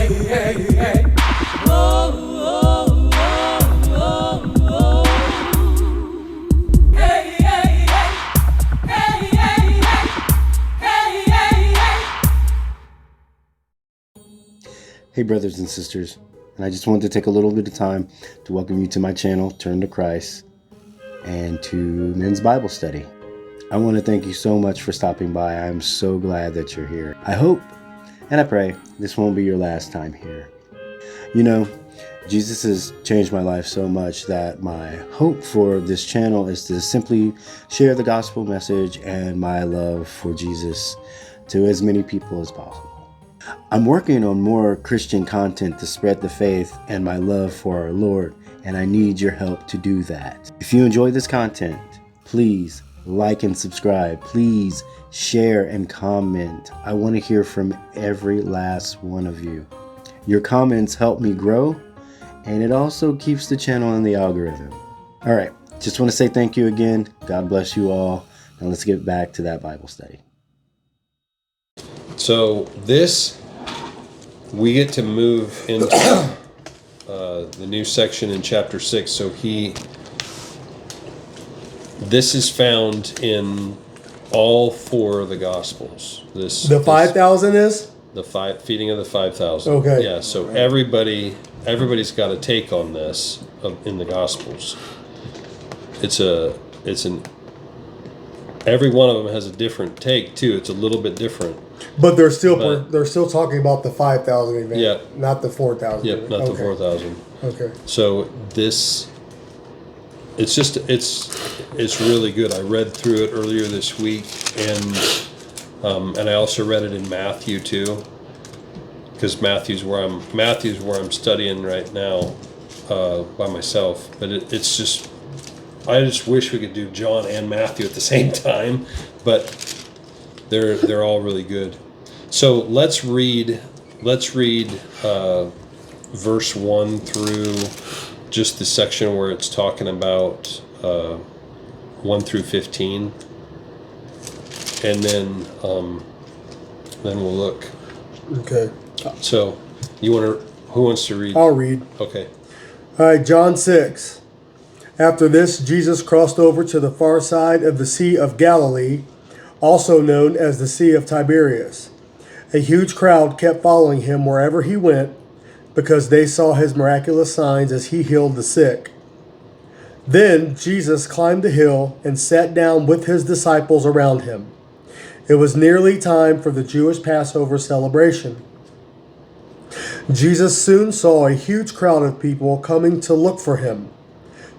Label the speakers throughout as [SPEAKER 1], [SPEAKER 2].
[SPEAKER 1] Hey brothers and sisters, and I just wanted to take a little bit of time to welcome you to my channel, Turn to Christ, and to Men's Bible Study. I want to thank you so much for stopping by. I'm so glad that you're here. I hope and I pray this won't be your last time here. You know, Jesus has changed my life so much that my hope for this channel is to simply share the gospel message and my love for Jesus to as many people as possible. I'm working on more Christian content to spread the faith and my love for our Lord, and I need your help to do that. If you enjoy this content, please like and subscribe. Please share and comment. I want to hear from every last one of you. Your comments help me grow, and it also keeps the channel in the algorithm. All right, just want to say thank you again. God bless you all. Now let's get back to that Bible study.
[SPEAKER 2] So we get to move into the new section in chapter 6. So this is found in all four of the Gospels.
[SPEAKER 3] The 5,000 is?
[SPEAKER 2] The feeding of the 5,000.
[SPEAKER 3] Okay.
[SPEAKER 2] Yeah, so everybody's got a take on this in the Gospels. Every one of them has a different take too. It's a little bit different.
[SPEAKER 3] But they're still talking about the 5,000 event,
[SPEAKER 2] yeah,
[SPEAKER 3] not the 4,000.
[SPEAKER 2] Yep, not the 4,000.
[SPEAKER 3] Okay.
[SPEAKER 2] So it's really good. I read through it earlier this week, and I also read it in Matthew too, because Matthew's where I'm studying right now by myself. But it's just, I just wish we could do John and Matthew at the same time, but they're all really good. So let's read verse 1 through just the section where it's talking about 1 through 15, and then we'll look.
[SPEAKER 3] Okay.
[SPEAKER 2] So who wants to read?
[SPEAKER 3] I'll read.
[SPEAKER 2] Okay.
[SPEAKER 3] All right, John 6. After this, Jesus crossed over to the far side of the Sea of Galilee, also known as the Sea of Tiberias. A huge crowd kept following him wherever he went, because they saw his miraculous signs as he healed the sick. Then Jesus climbed a hill and sat down with his disciples around him. It was nearly time for the Jewish Passover celebration. Jesus soon saw a huge crowd of people coming to look for him.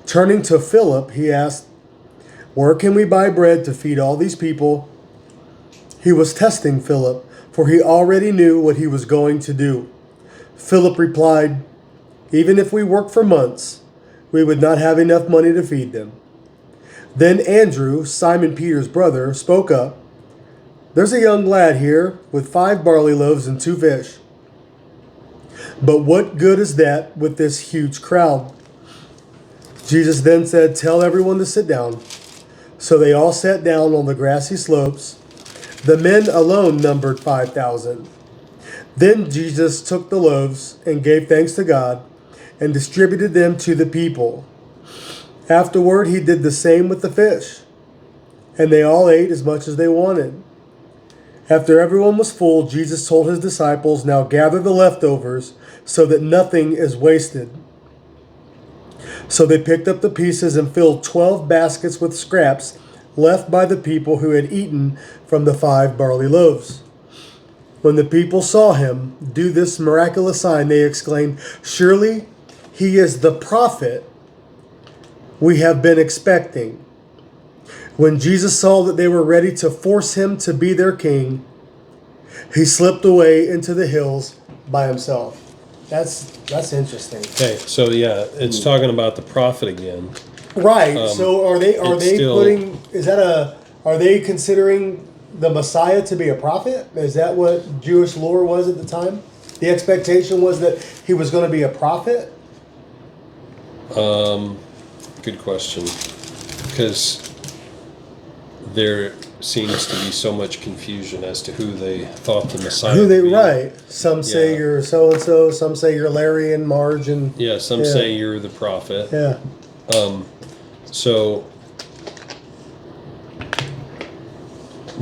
[SPEAKER 3] Turning to Philip, he asked, "Where can we buy bread to feed all these people?" He was testing Philip, for he already knew what he was going to do. Philip replied, "Even if we worked for months, we would not have enough money to feed them." Then Andrew, Simon Peter's brother, spoke up. "There's a young lad here with 5 barley loaves and 2 fish. But what good is that with this huge crowd?" Jesus then said, "Tell everyone to sit down." So they all sat down on the grassy slopes. The men alone numbered 5,000. Then Jesus took the loaves and gave thanks to God and distributed them to the people. Afterward, he did the same with the fish, and they all ate as much as they wanted. After everyone was full, Jesus told his disciples, "Now gather the leftovers so that nothing is wasted." So they picked up the pieces and filled 12 baskets with scraps left by the people who had eaten from the 5 barley loaves. When the people saw him do this miraculous sign, they exclaimed, "Surely he is the prophet we have been expecting." When Jesus saw that they were ready to force him to be their king, he slipped away into the hills by himself. That's interesting.
[SPEAKER 2] Okay, so yeah, it's talking about the prophet again.
[SPEAKER 3] Right. So are they are they considering the Messiah to be a prophet? Is that what Jewish lore was at the time? The expectation was that he was going to be a prophet?
[SPEAKER 2] Good question. Because seems to be so much confusion as to who they thought the Messiah
[SPEAKER 3] Who they
[SPEAKER 2] would be.
[SPEAKER 3] right? Some say
[SPEAKER 2] Yeah.
[SPEAKER 3] you're so and so. Some say you're Larry and Marge, and
[SPEAKER 2] Yeah, some
[SPEAKER 3] Yeah.
[SPEAKER 2] say you're the prophet.
[SPEAKER 3] yeah,
[SPEAKER 2] So,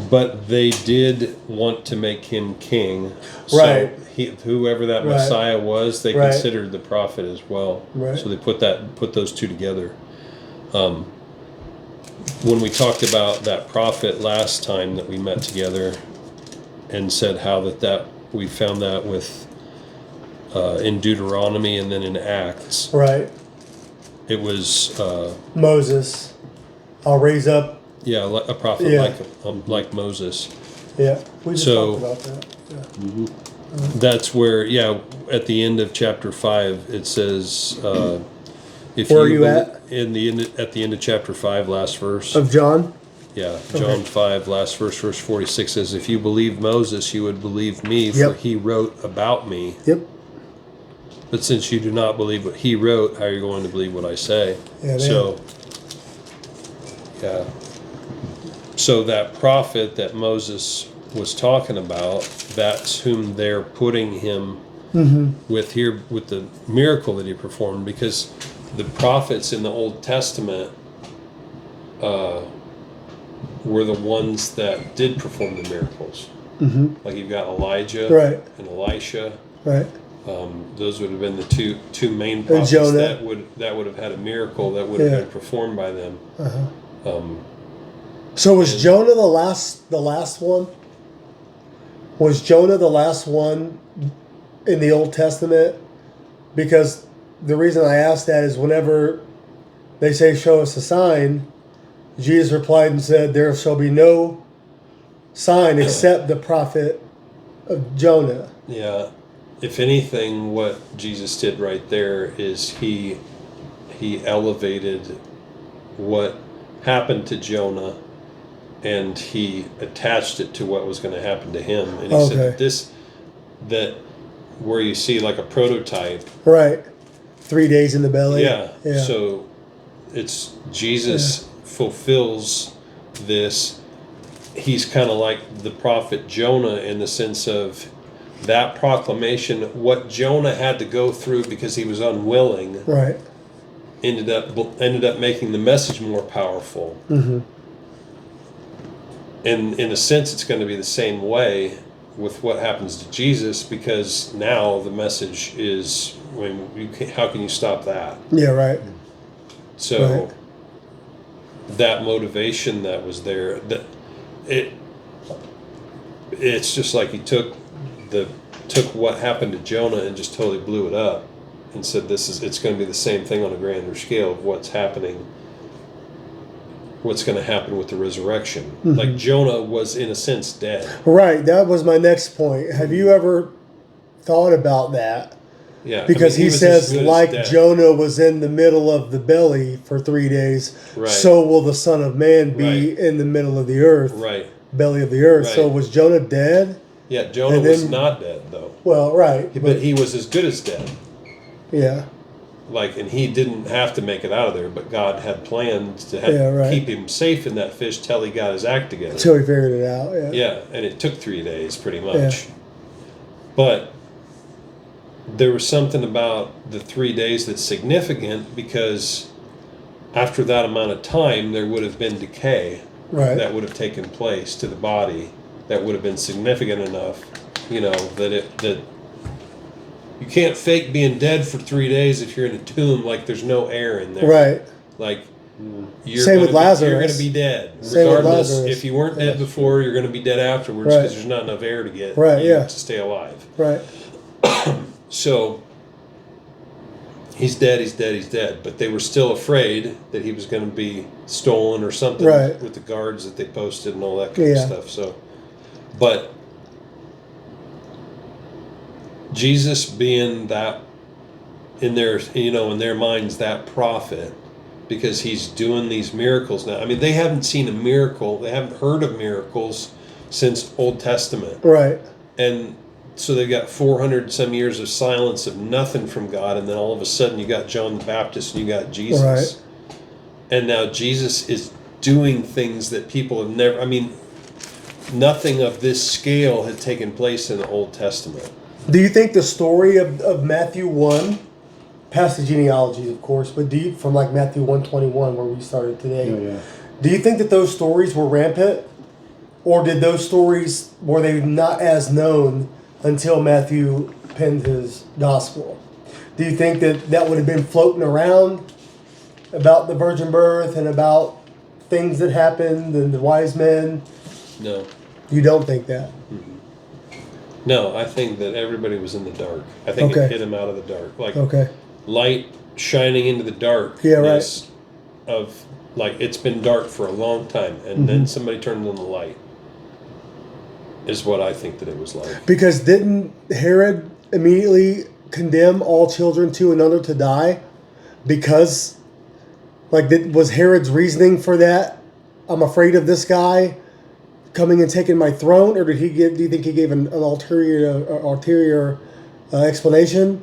[SPEAKER 2] but they did want to make him king.
[SPEAKER 3] Right.
[SPEAKER 2] So whoever that
[SPEAKER 3] Right.
[SPEAKER 2] Messiah was, they
[SPEAKER 3] Right.
[SPEAKER 2] considered the prophet as well.
[SPEAKER 3] Right.
[SPEAKER 2] So they put those two together. When we talked about that prophet last time that we met together, and said how that we found that with in Deuteronomy and then in Acts,
[SPEAKER 3] right.
[SPEAKER 2] it was.
[SPEAKER 3] Moses, I'll raise up.
[SPEAKER 2] Yeah, a prophet
[SPEAKER 3] Yeah.
[SPEAKER 2] like Moses.
[SPEAKER 3] Yeah, we just
[SPEAKER 2] So-
[SPEAKER 3] talked about that. Yeah.
[SPEAKER 2] That's where, yeah, at the end of chapter 5, it says, if
[SPEAKER 3] Where are you
[SPEAKER 2] bel-
[SPEAKER 3] at?
[SPEAKER 2] At the end of chapter 5, last verse.
[SPEAKER 3] Of John.
[SPEAKER 2] Yeah, John 5, last verse, verse 46 says, if you believe Moses, you would believe me, for
[SPEAKER 3] Yep.
[SPEAKER 2] he wrote about me.
[SPEAKER 3] Yep.
[SPEAKER 2] But since you do not believe what he wrote, how are you going to believe what I say?
[SPEAKER 3] Yeah,
[SPEAKER 2] So, yeah. So that prophet that Moses was talking about, that's whom they're putting him with here, with the miracle that he performed, because the prophets in the Old Testament were the ones that did perform the miracles. Like you've got Elijah
[SPEAKER 3] Right.
[SPEAKER 2] and Elisha.
[SPEAKER 3] Right.
[SPEAKER 2] Those would have been the two main
[SPEAKER 3] And
[SPEAKER 2] prophets
[SPEAKER 3] Jonah.
[SPEAKER 2] that would have had a miracle that would have
[SPEAKER 3] Yeah.
[SPEAKER 2] been performed by them.
[SPEAKER 3] So was Jonah the last one? Was Jonah the last one in the Old Testament? Because the reason I ask that is whenever they say show us a sign, Jesus replied and said, there shall be no sign except the prophet of Jonah.
[SPEAKER 2] Yeah. If anything, what Jesus did right there is he elevated what happened to Jonah, and he attached it to what was going to happen to him. And he said
[SPEAKER 3] Okay.
[SPEAKER 2] that where you see like a prototype.
[SPEAKER 3] Right. 3 days in the belly.
[SPEAKER 2] Yeah.
[SPEAKER 3] Yeah.
[SPEAKER 2] So it's Jesus fulfills this. He's kind of like the prophet Jonah in the sense of that proclamation, what Jonah had to go through because he was unwilling,
[SPEAKER 3] Right.
[SPEAKER 2] ended up making the message more powerful. And in a sense, it's going to be the same way with what happens to Jesus, because now the message is, I mean, how can you stop that?
[SPEAKER 3] Yeah, right.
[SPEAKER 2] So
[SPEAKER 3] Right.
[SPEAKER 2] that motivation that was there, it's just like he took what happened to Jonah and just totally blew it up and said it's going to be the same thing on a grander scale of what's going to happen with the resurrection. Like Jonah was in a sense dead.
[SPEAKER 3] Right. That was my next point. Have you ever thought about that?
[SPEAKER 2] Yeah,
[SPEAKER 3] Because
[SPEAKER 2] I mean,
[SPEAKER 3] he
[SPEAKER 2] was
[SPEAKER 3] says,
[SPEAKER 2] as good as
[SPEAKER 3] like
[SPEAKER 2] dead.
[SPEAKER 3] Jonah was in the middle of the belly for 3 days,
[SPEAKER 2] Right.
[SPEAKER 3] so will the Son of Man be
[SPEAKER 2] Right.
[SPEAKER 3] in the middle of the earth,
[SPEAKER 2] Right.
[SPEAKER 3] belly of the earth. So
[SPEAKER 2] Right.
[SPEAKER 3] was Jonah dead?
[SPEAKER 2] Yeah, Jonah
[SPEAKER 3] And
[SPEAKER 2] was
[SPEAKER 3] then-
[SPEAKER 2] not dead though,
[SPEAKER 3] Well, right.
[SPEAKER 2] but he was as good as dead.
[SPEAKER 3] Yeah.
[SPEAKER 2] Like, and he didn't have to make it out of there, but God had planned to
[SPEAKER 3] Yeah, right.
[SPEAKER 2] keep him safe in that fish till he got his act together.
[SPEAKER 3] Until he figured it out. Yeah.
[SPEAKER 2] Yeah, and it took 3 days pretty much.
[SPEAKER 3] Yeah.
[SPEAKER 2] But there was something about the 3 days that's significant, because after that amount of time, there would have been decay
[SPEAKER 3] Right.
[SPEAKER 2] that would have taken place to the body that would have been significant enough, that you can't fake being dead for 3 days if you're in a tomb, like there's no air in there.
[SPEAKER 3] Right.
[SPEAKER 2] Like you're
[SPEAKER 3] Same with
[SPEAKER 2] You're
[SPEAKER 3] Lazarus.
[SPEAKER 2] going to be dead,
[SPEAKER 3] Same with
[SPEAKER 2] regardless.
[SPEAKER 3] Lazarus.
[SPEAKER 2] If you weren't dead before, you're going to be dead afterwards,
[SPEAKER 3] Right.
[SPEAKER 2] because there's not enough air to get
[SPEAKER 3] Right,
[SPEAKER 2] you
[SPEAKER 3] yeah.
[SPEAKER 2] to stay alive.
[SPEAKER 3] Right.
[SPEAKER 2] So he's dead. He's dead. He's dead. But they were still afraid that he was going to be stolen or something,
[SPEAKER 3] Right.
[SPEAKER 2] with the guards that they posted and all that kind of
[SPEAKER 3] Yeah.
[SPEAKER 2] stuff. So, but Jesus being that in their minds, that prophet, because he's doing these miracles now. I mean, they haven't seen a miracle. They haven't heard of miracles since Old Testament.
[SPEAKER 3] Right.
[SPEAKER 2] And so they've got 400 some years of silence of nothing from God, and then all of a sudden you got John the Baptist and you got Jesus.
[SPEAKER 3] Right.
[SPEAKER 2] And now Jesus is doing things that people have never, I mean, nothing of this scale had taken place in the Old Testament.
[SPEAKER 3] Do you think the story of Matthew 1, past the genealogy, of course, but from like Matthew 1:21, where we started today, do you think that those stories were rampant? Or did those stories, were they not as known until Matthew penned his gospel? Do you think that that would have been floating around about the virgin birth and about things that happened and the wise men?
[SPEAKER 2] No.
[SPEAKER 3] You don't think that?
[SPEAKER 2] No, I think that everybody was in the dark. I think
[SPEAKER 3] Okay.
[SPEAKER 2] it hit them out of the dark. Like
[SPEAKER 3] Okay.
[SPEAKER 2] light shining into the darkness
[SPEAKER 3] Yeah, right.
[SPEAKER 2] of, like, it's been dark for a long time, and then somebody turned on the light, is what I think that it was like.
[SPEAKER 3] Because didn't Herod immediately condemn all children to another to die? Because, like, was Herod's reasoning for that? I'm afraid of this guy coming and taking my throne, or did he give? Do you think he gave an ulterior explanation?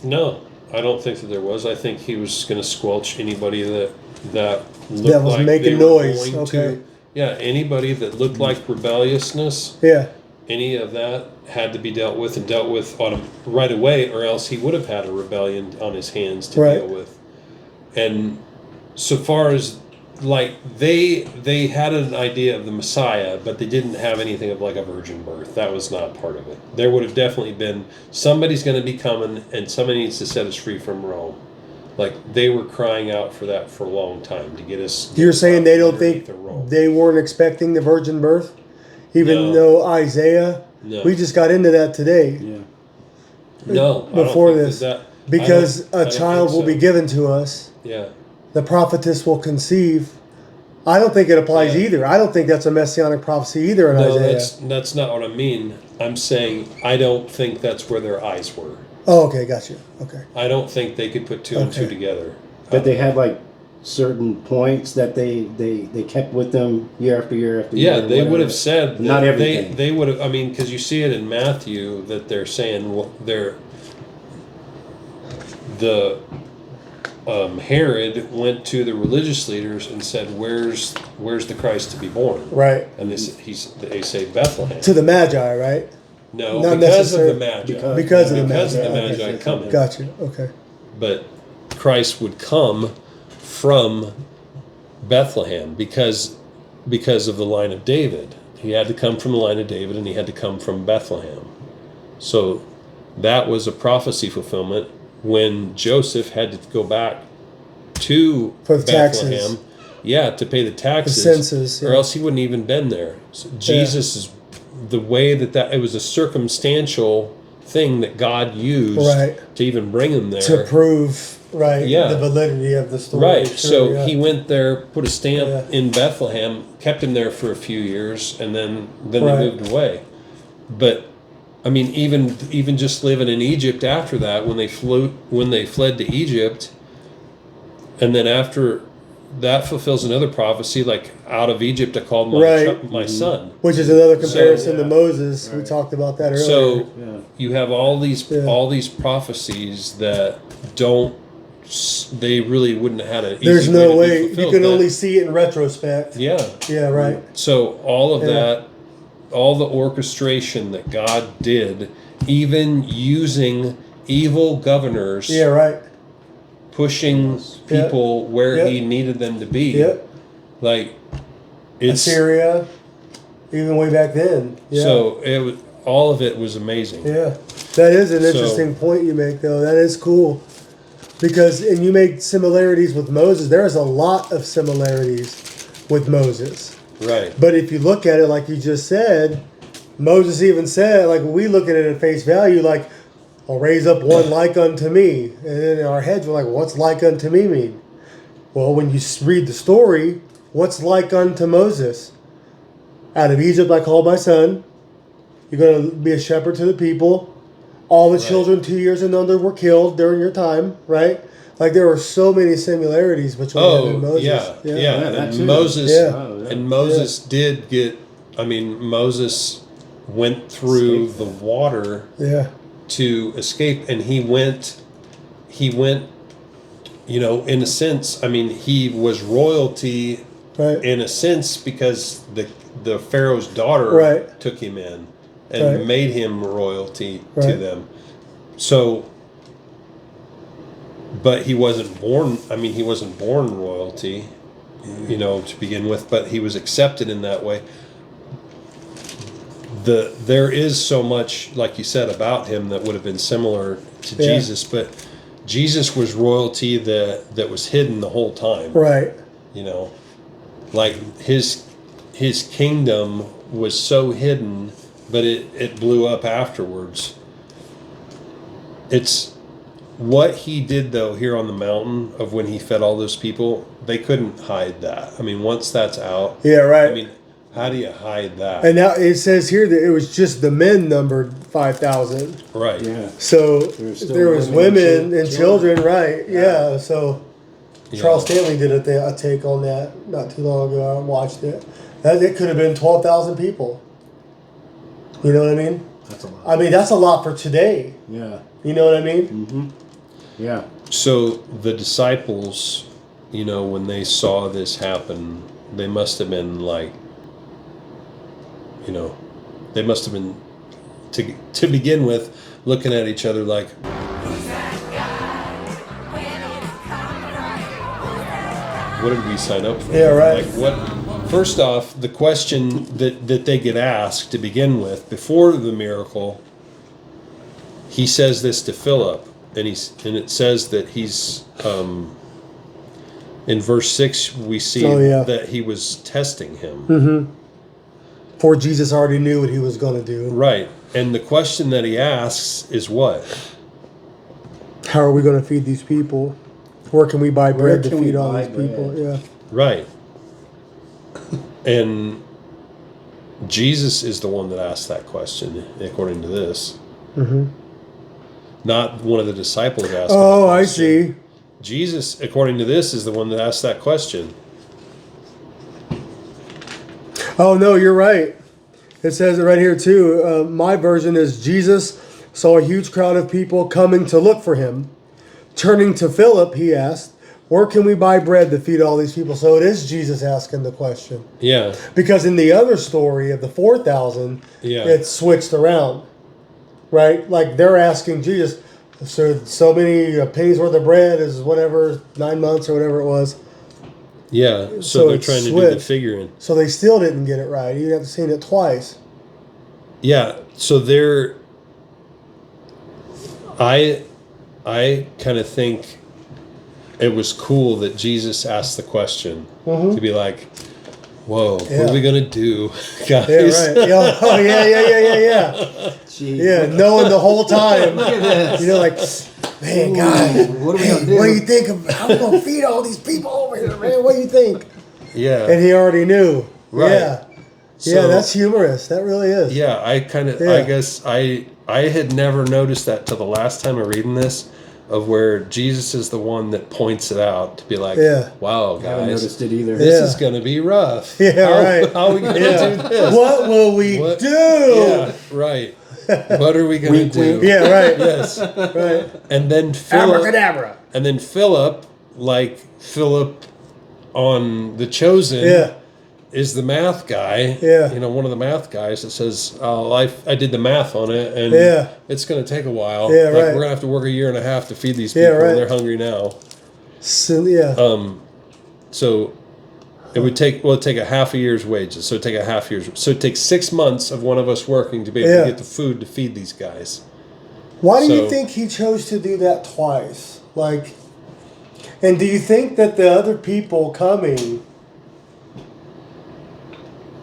[SPEAKER 2] No, I don't think that there was. I think he was going to squelch anybody that looked
[SPEAKER 3] That was
[SPEAKER 2] like
[SPEAKER 3] making
[SPEAKER 2] they were
[SPEAKER 3] noise,
[SPEAKER 2] going
[SPEAKER 3] okay.
[SPEAKER 2] to. Yeah, anybody that looked like rebelliousness,
[SPEAKER 3] Yeah.
[SPEAKER 2] any of that had to be dealt with, and dealt with on him right away, or else he would have had a rebellion on his hands to
[SPEAKER 3] Right.
[SPEAKER 2] deal with. And so far as, like, they had an idea of the Messiah, but they didn't have anything of like a virgin birth. That was not part of it. There would have definitely been, somebody's going to be coming, and somebody needs to set us free from Rome. Like, they were crying out for that for a long time to get us.
[SPEAKER 3] You're saying they don't
[SPEAKER 2] underneath
[SPEAKER 3] think
[SPEAKER 2] the Rome.
[SPEAKER 3] they weren't expecting the virgin birth, even
[SPEAKER 2] No.
[SPEAKER 3] though Isaiah.
[SPEAKER 2] No.
[SPEAKER 3] We just got into that today.
[SPEAKER 1] Yeah.
[SPEAKER 2] No,
[SPEAKER 3] Before
[SPEAKER 2] I don't think
[SPEAKER 3] this.
[SPEAKER 2] that,
[SPEAKER 3] Because
[SPEAKER 2] I
[SPEAKER 3] a
[SPEAKER 2] don't
[SPEAKER 3] child
[SPEAKER 2] think
[SPEAKER 3] will be
[SPEAKER 2] so.
[SPEAKER 3] given to us.
[SPEAKER 2] Yeah.
[SPEAKER 3] The prophetess will conceive. I don't think it applies
[SPEAKER 2] Yeah.
[SPEAKER 3] either. I don't think that's a messianic prophecy either in
[SPEAKER 2] No,
[SPEAKER 3] Isaiah.
[SPEAKER 2] that's not what I mean. I'm saying I don't think that's where their eyes were.
[SPEAKER 3] Oh, okay, got you. Okay.
[SPEAKER 2] I don't think they could put two and two
[SPEAKER 3] Okay.
[SPEAKER 2] together.
[SPEAKER 1] But they had like certain points that they kept with them year after year after year.
[SPEAKER 2] Yeah, they
[SPEAKER 1] whatever.
[SPEAKER 2] would have said that
[SPEAKER 1] Not everything.
[SPEAKER 2] They would have. I mean, because you see it in Matthew that they're saying the Herod went to the religious leaders and said, "Where's the Christ to be born?"
[SPEAKER 3] Right.
[SPEAKER 2] And they say Bethlehem.
[SPEAKER 3] To the Magi, right?
[SPEAKER 2] No,
[SPEAKER 3] Not
[SPEAKER 2] because of the
[SPEAKER 3] necessar-
[SPEAKER 2] Magi.
[SPEAKER 3] Because of the
[SPEAKER 2] Because of the
[SPEAKER 3] Magi.
[SPEAKER 2] Magi
[SPEAKER 3] Okay.
[SPEAKER 2] coming.
[SPEAKER 3] Got you. Okay.
[SPEAKER 2] But Christ would come from Bethlehem because of the line of David. He had to come from the line of David, and he had to come from Bethlehem. So that was a prophecy fulfillment when Joseph had to go back to
[SPEAKER 3] For the
[SPEAKER 2] Bethlehem.
[SPEAKER 3] taxes.
[SPEAKER 2] Yeah, to pay the taxes.
[SPEAKER 3] The census,
[SPEAKER 2] Or
[SPEAKER 3] yeah.
[SPEAKER 2] else he wouldn't even been there. So Jesus is the way that it was a circumstantial thing that God used
[SPEAKER 3] Right.
[SPEAKER 2] to even bring him there.
[SPEAKER 3] To prove, right,
[SPEAKER 2] Yeah.
[SPEAKER 3] the validity of the story.
[SPEAKER 2] Right.
[SPEAKER 3] Sure,
[SPEAKER 2] So
[SPEAKER 3] yeah.
[SPEAKER 2] he went there, put a stamp
[SPEAKER 3] Yeah.
[SPEAKER 2] in Bethlehem, kept him there for a few years, and then
[SPEAKER 3] Right.
[SPEAKER 2] they moved away. But I mean, even just living in Egypt after that, when they fled to Egypt, and then after that fulfills another prophecy, like, out of Egypt I called my
[SPEAKER 3] Right.
[SPEAKER 2] my son.
[SPEAKER 3] Which is another comparison
[SPEAKER 1] yeah.
[SPEAKER 3] to Moses. We talked about that earlier.
[SPEAKER 2] So
[SPEAKER 1] Yeah.
[SPEAKER 2] you have all these prophecies that they really wouldn't have had an easy
[SPEAKER 3] there's
[SPEAKER 2] way
[SPEAKER 3] no
[SPEAKER 2] to be
[SPEAKER 3] way. You
[SPEAKER 2] fulfilled.
[SPEAKER 3] can
[SPEAKER 2] That-
[SPEAKER 3] only see it in retrospect.
[SPEAKER 2] yeah.
[SPEAKER 3] Yeah, right.
[SPEAKER 2] So all of
[SPEAKER 3] Yeah.
[SPEAKER 2] that, all the orchestration that God did, even using evil governors,
[SPEAKER 3] Yeah, right.
[SPEAKER 2] pushing
[SPEAKER 3] Yeah.
[SPEAKER 2] people where
[SPEAKER 3] Yeah.
[SPEAKER 2] he needed them to be,
[SPEAKER 3] Yep.
[SPEAKER 2] like, it's
[SPEAKER 3] Assyria, even way back then. Yeah.
[SPEAKER 2] so it was, all of it was amazing.
[SPEAKER 3] Yeah, that is an
[SPEAKER 2] So-
[SPEAKER 3] interesting point you make, though. That is cool, because and you make similarities with Moses. There is a lot of similarities with Moses,
[SPEAKER 2] Right.
[SPEAKER 3] but if you look at it like you just said, Moses even said, like, we look at it at face value, like, I'll raise up one like unto me, and then in our heads we're like, what's like unto me mean? Well, when you read the story, what's like unto Moses? Out of Egypt I called my son. You're going to be a shepherd to the people. All the
[SPEAKER 2] Right.
[SPEAKER 3] children 2 years and under were killed during your time, right? Like, there were so many similarities between him
[SPEAKER 2] Oh
[SPEAKER 3] and Moses.
[SPEAKER 2] yeah, yeah.
[SPEAKER 1] Yeah, that
[SPEAKER 2] And
[SPEAKER 1] too.
[SPEAKER 2] Moses,
[SPEAKER 3] Yeah.
[SPEAKER 1] Oh, yeah.
[SPEAKER 2] and Moses did get. I mean, Moses went through
[SPEAKER 1] Escaped
[SPEAKER 2] the
[SPEAKER 1] that.
[SPEAKER 2] water
[SPEAKER 3] Yeah.
[SPEAKER 2] to escape, and he went, you know, in a sense. I mean, he was royalty
[SPEAKER 3] Right.
[SPEAKER 2] in a sense because the Pharaoh's daughter
[SPEAKER 3] Right.
[SPEAKER 2] took him in and
[SPEAKER 3] Right.
[SPEAKER 2] made him royalty to
[SPEAKER 3] Right.
[SPEAKER 2] them. So, but he wasn't born. I mean, he wasn't born royalty, to begin with. But he was accepted in that way. There is so much, like you said, about him that would have been similar to
[SPEAKER 3] Yeah.
[SPEAKER 2] Jesus, but Jesus was royalty that was hidden the whole time.
[SPEAKER 3] Right.
[SPEAKER 2] Like his kingdom was so hidden, but it blew up afterwards. It's what he did though here on the mountain of when he fed all those people. They couldn't hide that. I mean, once that's out,
[SPEAKER 3] Yeah, right.
[SPEAKER 2] I mean, how do you hide that?
[SPEAKER 3] And now it says here that it was just the men numbered 5,000.
[SPEAKER 2] Right.
[SPEAKER 1] Yeah.
[SPEAKER 3] So
[SPEAKER 1] still
[SPEAKER 3] there was women and children, right? Yeah. So
[SPEAKER 2] Yeah.
[SPEAKER 3] Charles Stanley did a take on that not too long ago. I watched it. It could have been 12,000 people. You know what I mean?
[SPEAKER 1] That's a lot.
[SPEAKER 3] I mean, that's a lot for today.
[SPEAKER 1] Yeah.
[SPEAKER 3] You know what I mean?
[SPEAKER 1] Mm-hmm. Yeah.
[SPEAKER 2] So the disciples, when they saw this happen, they must have been like, they must have been, to begin with, looking at each other like, what did we sign up for?
[SPEAKER 3] Yeah, right.
[SPEAKER 2] Like what? First off, the question that they get asked to begin with before the miracle, he says this to Philip, and it says that he's in verse 6 we see that he was testing him.
[SPEAKER 3] Mm-hmm. For Jesus already knew what he was going to do.
[SPEAKER 2] Right, and the question that he asks is what?
[SPEAKER 3] How are we going to feed these people? Where can we buy bread to
[SPEAKER 1] can we
[SPEAKER 3] feed all
[SPEAKER 1] buy
[SPEAKER 3] these people?
[SPEAKER 1] bread?
[SPEAKER 3] Yeah.
[SPEAKER 2] Right. And Jesus is the one that asked that question, according to this.
[SPEAKER 3] Mm-hmm.
[SPEAKER 2] Not one of the disciples asked.
[SPEAKER 3] Oh, I see.
[SPEAKER 2] Jesus, according to this, is the one that asked that question.
[SPEAKER 3] Oh, no, you're right. It says it right here, too. My version is Jesus saw a huge crowd of people coming to look for him. Turning to Philip, he asked, where can we buy bread to feed all these people? So it is Jesus asking the question.
[SPEAKER 2] Yeah.
[SPEAKER 3] Because in the other story of the 4,000, it's switched around. Right? Like they're asking Jesus, so many pennies worth of bread is whatever, 9 months or whatever it was.
[SPEAKER 2] Yeah, so
[SPEAKER 3] So
[SPEAKER 2] they're
[SPEAKER 3] it's
[SPEAKER 2] trying to do the
[SPEAKER 3] switched.
[SPEAKER 2] figuring.
[SPEAKER 3] So they still didn't get it right. You'd have to seen it twice.
[SPEAKER 2] Yeah, so I kind of think it was cool that Jesus asked the question to be like, whoa, what are we going to do, guys?
[SPEAKER 3] Yeah, right. Yeah. Oh, yeah.
[SPEAKER 1] Jeez.
[SPEAKER 3] Yeah, knowing the whole time.
[SPEAKER 1] Look at this.
[SPEAKER 3] Like, man, guys,
[SPEAKER 1] What are we gonna do?
[SPEAKER 3] what do you think of how we gonna feed all these people over here, man? What do you think?
[SPEAKER 2] Yeah.
[SPEAKER 3] And he already knew.
[SPEAKER 2] Right.
[SPEAKER 3] Yeah.
[SPEAKER 2] So,
[SPEAKER 3] Yeah, that's humorous. That really is.
[SPEAKER 2] Yeah, I guess I had never noticed that till the last time of reading this, of where Jesus is the one that points it out to be like, wow,
[SPEAKER 1] I haven't
[SPEAKER 2] guys,
[SPEAKER 1] noticed it either.
[SPEAKER 2] this is going to be rough.
[SPEAKER 3] Yeah, right.
[SPEAKER 2] How are we going to do this?
[SPEAKER 3] What will we
[SPEAKER 2] What-
[SPEAKER 3] do?
[SPEAKER 2] Yeah, right. What are we going to do?
[SPEAKER 3] Yeah, right.
[SPEAKER 2] Yes.
[SPEAKER 3] Right.
[SPEAKER 2] And then Philip,
[SPEAKER 3] Abracadabra.
[SPEAKER 2] like Philip on The Chosen,
[SPEAKER 3] Yeah.
[SPEAKER 2] is the math guy.
[SPEAKER 3] Yeah.
[SPEAKER 2] One of the math guys that says, oh, I did the math on it, and it's going to take a while.
[SPEAKER 3] Yeah,
[SPEAKER 2] like,
[SPEAKER 3] right.
[SPEAKER 2] We're going to have to work a year and a half to feed these people,
[SPEAKER 3] Yeah, right.
[SPEAKER 2] and they're hungry now.
[SPEAKER 3] So, yeah.
[SPEAKER 2] So it would take a half a year's wages. So it takes 6 months of one of us working to be able to get the food to feed these guys.
[SPEAKER 3] Why do you
[SPEAKER 2] So-
[SPEAKER 3] think he chose to do that twice? Like, and do you think that the other people coming,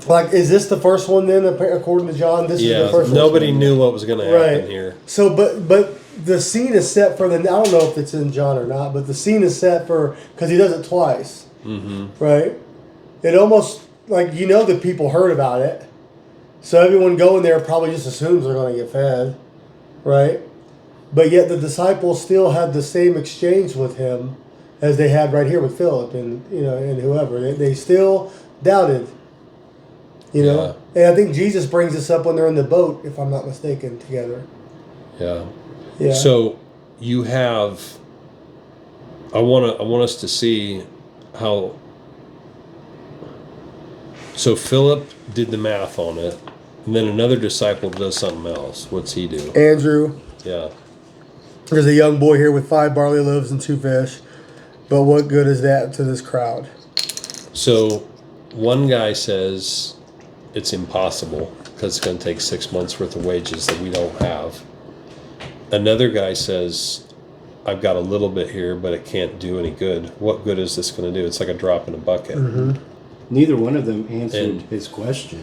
[SPEAKER 3] like, is this the first one then, according to John? This is the first one?
[SPEAKER 2] Nobody knew what was going to happen here.
[SPEAKER 3] So, but the scene is set for I don't know if it's in John or not, but the scene is set for, because he does it twice. Mm-hmm. Right? It almost, like, the people heard about it. So everyone going there probably just assumes they're going to get fed. Right? But yet the disciples still had the same exchange with him as they had right here with Philip and, and whoever. They still doubted. And I think Jesus brings this up when they're in the boat, if I'm not mistaken, together.
[SPEAKER 2] Yeah.
[SPEAKER 3] Yeah.
[SPEAKER 2] So you have. I want us to see how So Philip did the math on it, and then another disciple does something else. What's he do?
[SPEAKER 3] Andrew,
[SPEAKER 2] Yeah.
[SPEAKER 3] there's a young boy here with 5 barley loaves and 2 fish. But what good is that to this crowd?
[SPEAKER 2] So one guy says it's impossible because it's going to take 6 months worth of wages that we don't have. Another guy says, I've got a little bit here, but it can't do any good. What good is this going to do? It's like a drop in a bucket.
[SPEAKER 1] Neither one of them answered
[SPEAKER 2] And-
[SPEAKER 1] his question.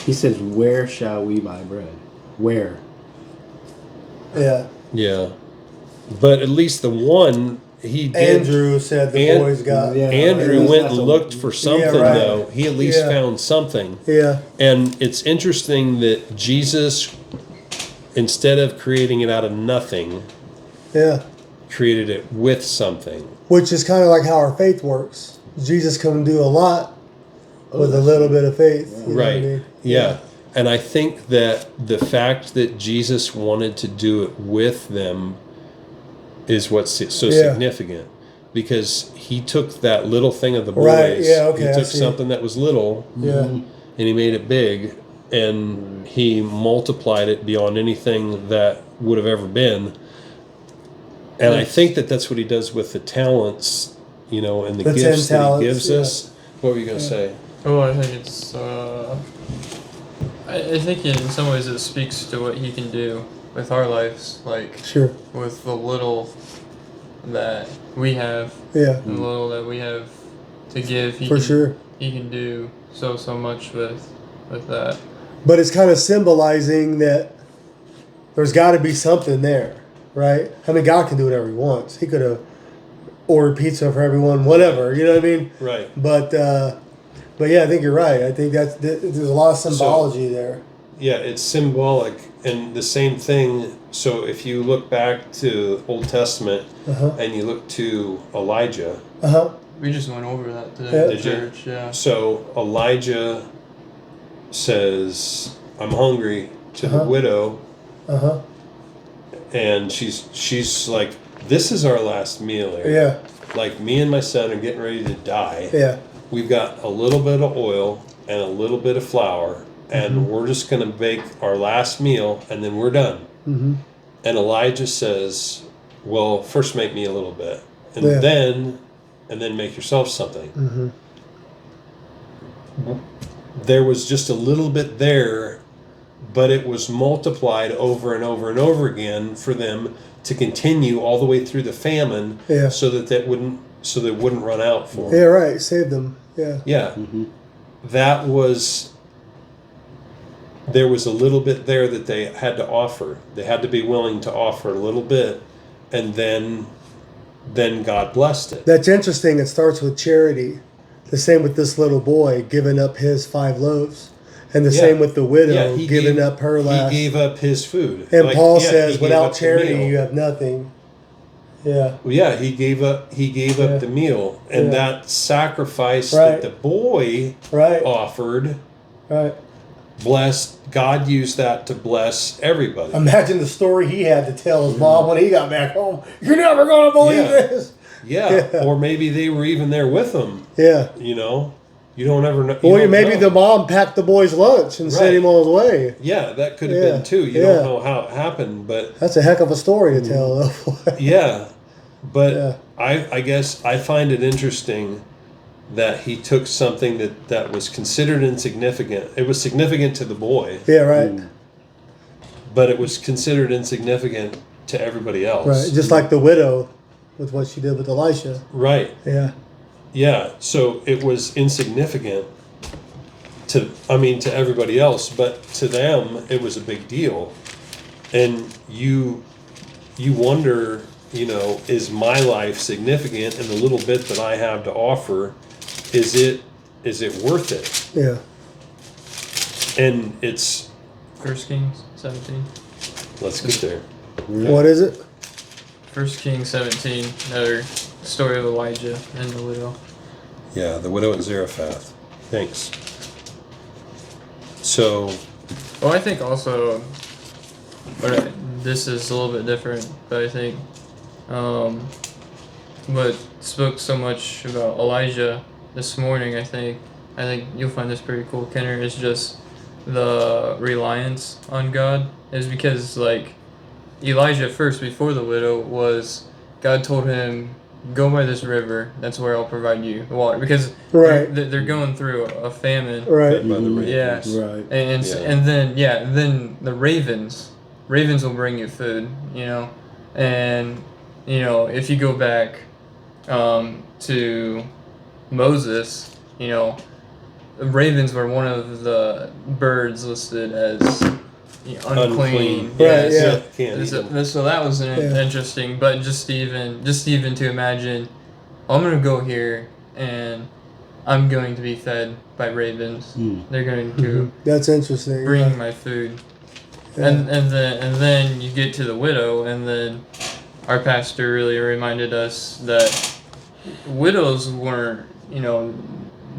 [SPEAKER 1] He says, "Where shall we buy bread? Where?"
[SPEAKER 3] Yeah.
[SPEAKER 2] Yeah. But at least the one, he did.
[SPEAKER 3] Andrew said the
[SPEAKER 2] An-
[SPEAKER 3] boys got.
[SPEAKER 1] Yeah.
[SPEAKER 2] Andrew
[SPEAKER 1] That's
[SPEAKER 2] went
[SPEAKER 1] not
[SPEAKER 2] and
[SPEAKER 1] so-
[SPEAKER 2] looked for something,
[SPEAKER 3] right.
[SPEAKER 2] though. He at least
[SPEAKER 3] Yeah.
[SPEAKER 2] found something.
[SPEAKER 3] Yeah.
[SPEAKER 2] And it's interesting that Jesus, instead of creating it out of nothing,
[SPEAKER 3] Yeah.
[SPEAKER 2] created it with something.
[SPEAKER 3] Which is kind of like how our faith works. Jesus can do a lot with a little bit of faith. You know what I
[SPEAKER 2] Right.
[SPEAKER 3] mean?
[SPEAKER 2] Yeah. And I think that the fact that Jesus wanted to do it with them is what's so
[SPEAKER 3] Yeah.
[SPEAKER 2] significant. Because he took that little thing of the boys.
[SPEAKER 3] Right, yeah, okay,
[SPEAKER 2] He
[SPEAKER 3] I
[SPEAKER 2] took
[SPEAKER 3] see.
[SPEAKER 2] something that was little
[SPEAKER 3] Yeah.
[SPEAKER 2] and he made it big. And he multiplied it beyond anything that would have ever been. And I think that that's what he does with the talents, you know, and the
[SPEAKER 3] The 10
[SPEAKER 2] gifts that he
[SPEAKER 3] talents,
[SPEAKER 2] gives
[SPEAKER 3] yeah.
[SPEAKER 2] us. What were you going to say?
[SPEAKER 4] Oh, I think it's. I think in some ways it speaks to what he can do with our lives, like
[SPEAKER 3] Sure.
[SPEAKER 4] with the little that we have,
[SPEAKER 3] Yeah.
[SPEAKER 4] the little that we have to give. He
[SPEAKER 3] For
[SPEAKER 4] can,
[SPEAKER 3] sure.
[SPEAKER 4] He can do so much with that.
[SPEAKER 3] But it's kind of symbolizing that there's got to be something there, right? I mean, God can do whatever He wants. He could have ordered pizza for everyone, whatever. You know what I mean?
[SPEAKER 2] Right.
[SPEAKER 3] But yeah, I think you're right. I think there's a lot of symbology there.
[SPEAKER 2] Yeah, it's symbolic, and the same thing. So if you look back to Old Testament
[SPEAKER 3] Uh-huh.
[SPEAKER 2] and you look to Elijah,
[SPEAKER 3] Uh-huh.
[SPEAKER 4] We just went over that today
[SPEAKER 3] Yeah.
[SPEAKER 4] at the
[SPEAKER 2] Did you?
[SPEAKER 4] church. Yeah.
[SPEAKER 2] so Elijah says, "I'm hungry" to
[SPEAKER 3] Uh-huh.
[SPEAKER 2] the widow,
[SPEAKER 3] Uh-huh.
[SPEAKER 2] and she's like, "This is our last meal here.
[SPEAKER 3] Yeah.
[SPEAKER 2] Like me and my son are getting ready to die.
[SPEAKER 3] Yeah.
[SPEAKER 2] We've got a little bit of oil and a little bit of flour, and
[SPEAKER 3] Mm-hmm.
[SPEAKER 2] we're just going to bake our last meal, and then we're done."
[SPEAKER 3] Mm-hmm.
[SPEAKER 2] And Elijah says, "Well, first make me a little bit, and
[SPEAKER 3] Yeah.
[SPEAKER 2] then make yourself something."
[SPEAKER 3] Mm-hmm.
[SPEAKER 2] There was just a little bit there, but it was multiplied over and over and over again for them to continue all the way through the famine,
[SPEAKER 3] Yeah.
[SPEAKER 2] so that they wouldn't run out for them.
[SPEAKER 3] Yeah, right. Save them. Yeah.
[SPEAKER 2] Yeah, that was. There was a little bit there that they had to offer. They had to be willing to offer a little bit, and then God blessed it.
[SPEAKER 3] That's interesting. It starts with charity. The same with this little boy giving up his 5 loaves. And the
[SPEAKER 2] Yeah.
[SPEAKER 3] same with the widow
[SPEAKER 2] Yeah, he
[SPEAKER 3] giving
[SPEAKER 2] gave-
[SPEAKER 3] up her last.
[SPEAKER 2] He gave up his food.
[SPEAKER 3] And
[SPEAKER 2] Like,
[SPEAKER 3] Paul
[SPEAKER 2] yeah, he
[SPEAKER 3] says,
[SPEAKER 2] gave
[SPEAKER 3] without
[SPEAKER 2] up the
[SPEAKER 3] charity,
[SPEAKER 2] meal.
[SPEAKER 3] you have nothing. Yeah.
[SPEAKER 2] Well, yeah, he gave up
[SPEAKER 3] Yeah.
[SPEAKER 2] the meal, and
[SPEAKER 3] Yeah.
[SPEAKER 2] that sacrifice
[SPEAKER 3] Right.
[SPEAKER 2] that the boy
[SPEAKER 3] Right.
[SPEAKER 2] offered,
[SPEAKER 3] Right.
[SPEAKER 2] blessed. God used that to bless everybody.
[SPEAKER 3] Imagine the story he had to tell his mom when he got back home. You're never going to believe
[SPEAKER 2] Yeah.
[SPEAKER 3] this.
[SPEAKER 2] Yeah.
[SPEAKER 3] Yeah.
[SPEAKER 2] Or maybe they were even there with him.
[SPEAKER 3] Yeah.
[SPEAKER 2] You know, you don't ever know. you
[SPEAKER 3] Or
[SPEAKER 2] don't
[SPEAKER 3] maybe
[SPEAKER 2] know.
[SPEAKER 3] the mom packed the boy's lunch and sent
[SPEAKER 2] Right.
[SPEAKER 3] him on his way.
[SPEAKER 2] Yeah, that could have
[SPEAKER 3] Yeah.
[SPEAKER 2] been too. You
[SPEAKER 3] Yeah.
[SPEAKER 2] don't know how it happened, but
[SPEAKER 3] That's a heck of a story to tell, though.
[SPEAKER 2] yeah. But
[SPEAKER 3] Yeah.
[SPEAKER 2] I guess I find it interesting that he took something that was considered insignificant. It was significant to the boy,
[SPEAKER 3] Yeah, right.
[SPEAKER 2] but it was considered insignificant to everybody else.
[SPEAKER 3] Right. Just like the widow with what she did with Elisha.
[SPEAKER 2] Right.
[SPEAKER 3] Yeah.
[SPEAKER 2] Yeah. So it was insignificant to everybody else, but to them it was a big deal. And you wonder, is my life significant, and the little bit that I have to offer, is it worth it?
[SPEAKER 3] Yeah.
[SPEAKER 2] And it's,
[SPEAKER 4] 1 Kings 17.
[SPEAKER 2] let's get there.
[SPEAKER 3] What is it?
[SPEAKER 4] 1 Kings 17. Another story of Elijah and the widow.
[SPEAKER 2] Yeah, the widow at Zarephath. Thanks. So,
[SPEAKER 4] Well, I think also, but this is a little bit different, but I think what spoke so much about Elijah this morning, I think, I think you'll find this pretty cool, Kenner, is just the reliance on God. Is because, like, Elijah first, before the widow, was God told him, go by this river, that's where I'll provide you the water. Because
[SPEAKER 3] Right.
[SPEAKER 4] they're going through a famine.
[SPEAKER 3] Right.
[SPEAKER 2] Fed by the
[SPEAKER 1] Mhm.
[SPEAKER 2] ravens.
[SPEAKER 4] Yeah.
[SPEAKER 3] Right.
[SPEAKER 4] And then the ravens will bring you food, you know. And if you go back to Moses, ravens were one of the birds listed as unclean.
[SPEAKER 3] Right, yeah.
[SPEAKER 2] Can't eat them.
[SPEAKER 4] So that was
[SPEAKER 3] Yeah.
[SPEAKER 4] interesting. But just even to imagine, I'm gonna go here and I'm going to be fed by ravens.
[SPEAKER 1] Mm.
[SPEAKER 4] They're going to
[SPEAKER 3] That's interesting.
[SPEAKER 4] bring
[SPEAKER 3] yeah.
[SPEAKER 4] my food.
[SPEAKER 3] Yeah.
[SPEAKER 4] And then you get to the widow, and then our pastor really reminded us that widows weren't,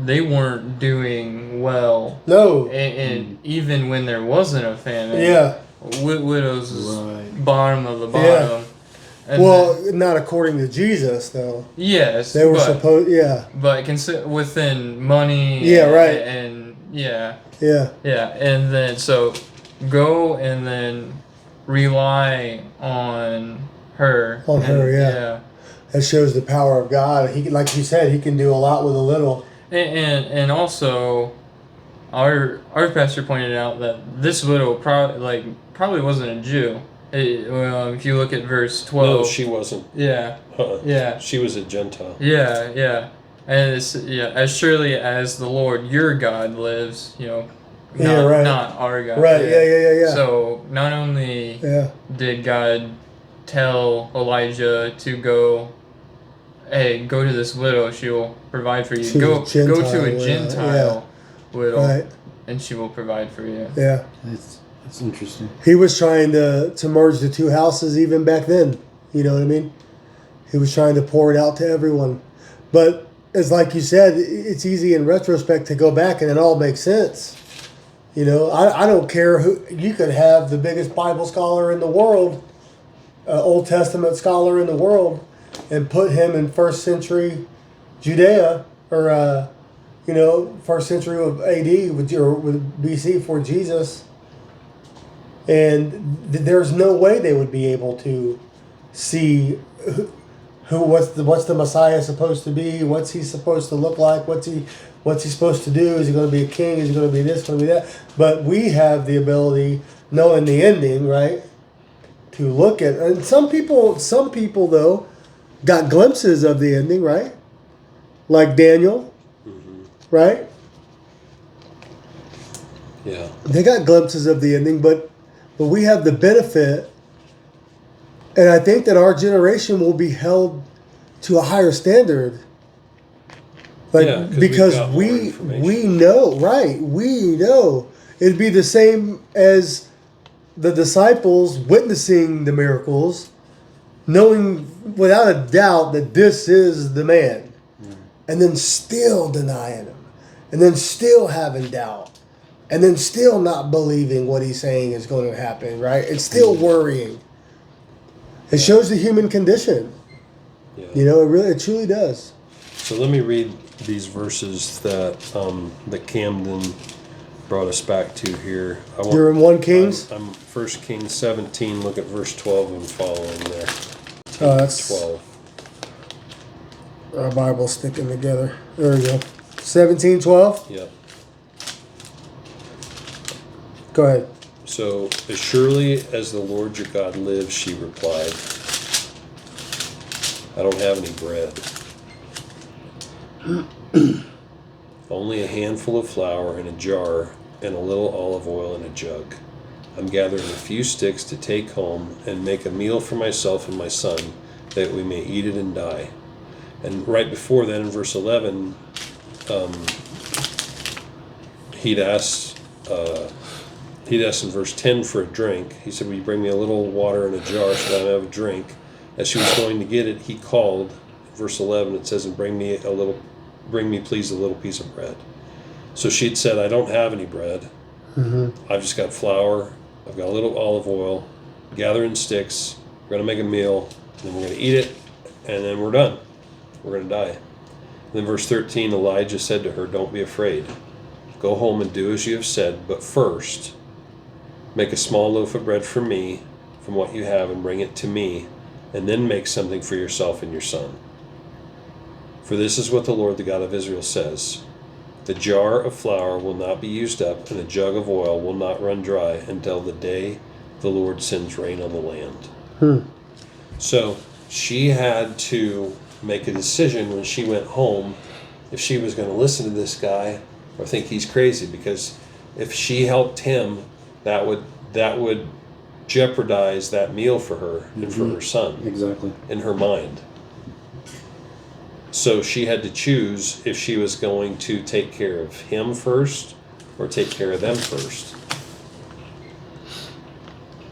[SPEAKER 4] they weren't doing well,
[SPEAKER 3] No.
[SPEAKER 4] and even when there wasn't a famine,
[SPEAKER 3] Yeah.
[SPEAKER 4] widows was
[SPEAKER 1] Right.
[SPEAKER 4] bottom of the
[SPEAKER 3] Yeah.
[SPEAKER 4] bottom. And
[SPEAKER 3] Well,
[SPEAKER 4] then-
[SPEAKER 3] not according to Jesus, though.
[SPEAKER 4] yes,
[SPEAKER 3] They were
[SPEAKER 4] but,
[SPEAKER 3] supposed. Yeah.
[SPEAKER 4] but within money,
[SPEAKER 3] Yeah, right.
[SPEAKER 4] and yeah.
[SPEAKER 3] Yeah.
[SPEAKER 4] Yeah, and then so go and then rely on her.
[SPEAKER 3] On her,
[SPEAKER 4] And-
[SPEAKER 3] yeah. That shows the power of God. He, like you said, he can do a lot with a little.
[SPEAKER 4] And also, our pastor pointed out that this widow probably wasn't a Jew. If you look at verse 12.
[SPEAKER 2] No, she wasn't.
[SPEAKER 4] Yeah, yeah.
[SPEAKER 2] She was a Gentile.
[SPEAKER 4] Yeah. And it's, as surely as the Lord your God lives,
[SPEAKER 3] Yeah, right.
[SPEAKER 4] not our God.
[SPEAKER 3] Right. Yeah.
[SPEAKER 4] So not only
[SPEAKER 3] Yeah.
[SPEAKER 4] did God tell Elijah to go, hey, go to this widow, she will provide for you.
[SPEAKER 3] She
[SPEAKER 4] Go
[SPEAKER 3] was a
[SPEAKER 4] to
[SPEAKER 3] Gentile,
[SPEAKER 4] a
[SPEAKER 3] yeah,
[SPEAKER 4] Gentile widow,
[SPEAKER 3] Right.
[SPEAKER 4] and she will provide for you.
[SPEAKER 3] Yeah.
[SPEAKER 1] That's interesting.
[SPEAKER 3] He was trying to merge the two houses even back then. You know what I mean? He was trying to pour it out to everyone. But it's like you said, it's easy in retrospect to go back and it all makes sense. I don't care who. You could have the biggest Bible scholar in the world, Old Testament scholar in the world, and put him in first century Judea or first century of AD with BC for Jesus, and there's no way they would be able to see what's the Messiah supposed to be, what's he supposed to look like, what's he supposed to do, is he going to be a king, is he going to be this, going to be that. But we have the ability, knowing the ending, right, to look at. And some people though got glimpses of the ending, right, like Daniel, right?
[SPEAKER 2] Yeah.
[SPEAKER 3] They got glimpses of the ending, but we have the benefit, and I think that our generation will be held to a higher standard. Like,
[SPEAKER 2] Yeah, 'cause we've
[SPEAKER 3] because
[SPEAKER 2] got more
[SPEAKER 3] we
[SPEAKER 2] information.
[SPEAKER 3] know, right? We know it'd be the same as the disciples witnessing the miracles, knowing without a doubt that this is the man, and then still denying him, and then still having doubt, and then still not believing what he's saying is going to happen, right? It's still worrying. It shows the human condition.
[SPEAKER 2] Yeah.
[SPEAKER 3] It truly does.
[SPEAKER 2] So let me read these verses that Camden brought us back to here.
[SPEAKER 3] You're in 1 Kings?
[SPEAKER 2] I'm 1 Kings 17. Look at verse 12 and following there.
[SPEAKER 3] Oh, that's
[SPEAKER 2] 12.
[SPEAKER 3] our Bible sticking together. There we go. 17:12.
[SPEAKER 2] Yep.
[SPEAKER 3] Go ahead.
[SPEAKER 2] So, as surely as the Lord your God lives, she replied, I don't have any bread. Only a handful of flour in a jar and a little olive oil in a jug. I'm gathering a few sticks to take home and make a meal for myself and my son, that we may eat it and die. And right before that, in verse 11, he'd asked in verse 10 for a drink. He said, will you bring me a little water in a jar so that I have a drink? As she was going to get it, he called. Verse 11, it says, and bring me please a little piece of bread. So she'd said, I don't have any bread. I've just got flour. I've got a little olive oil. Gathering sticks. We're going to make a meal. And then we're going to eat it. And then we're done. We're going to die. Then verse 13, Elijah said to her, "Don't be afraid. Go home and do as you have said, but first make a small loaf of bread for me from what you have and bring it to me, and then make something for yourself and your son. For this is what the Lord, the God of Israel, says. The jar of flour will not be used up, and the jug of oil will not run dry until the day the Lord sends rain on the land." So she had to make a decision when she went home if she was going to listen to this guy or think he's crazy, because if she helped him, that would jeopardize that meal for her and for her son
[SPEAKER 1] Exactly.
[SPEAKER 2] in her mind. So she had to choose if she was going to take care of him first or take care of them first.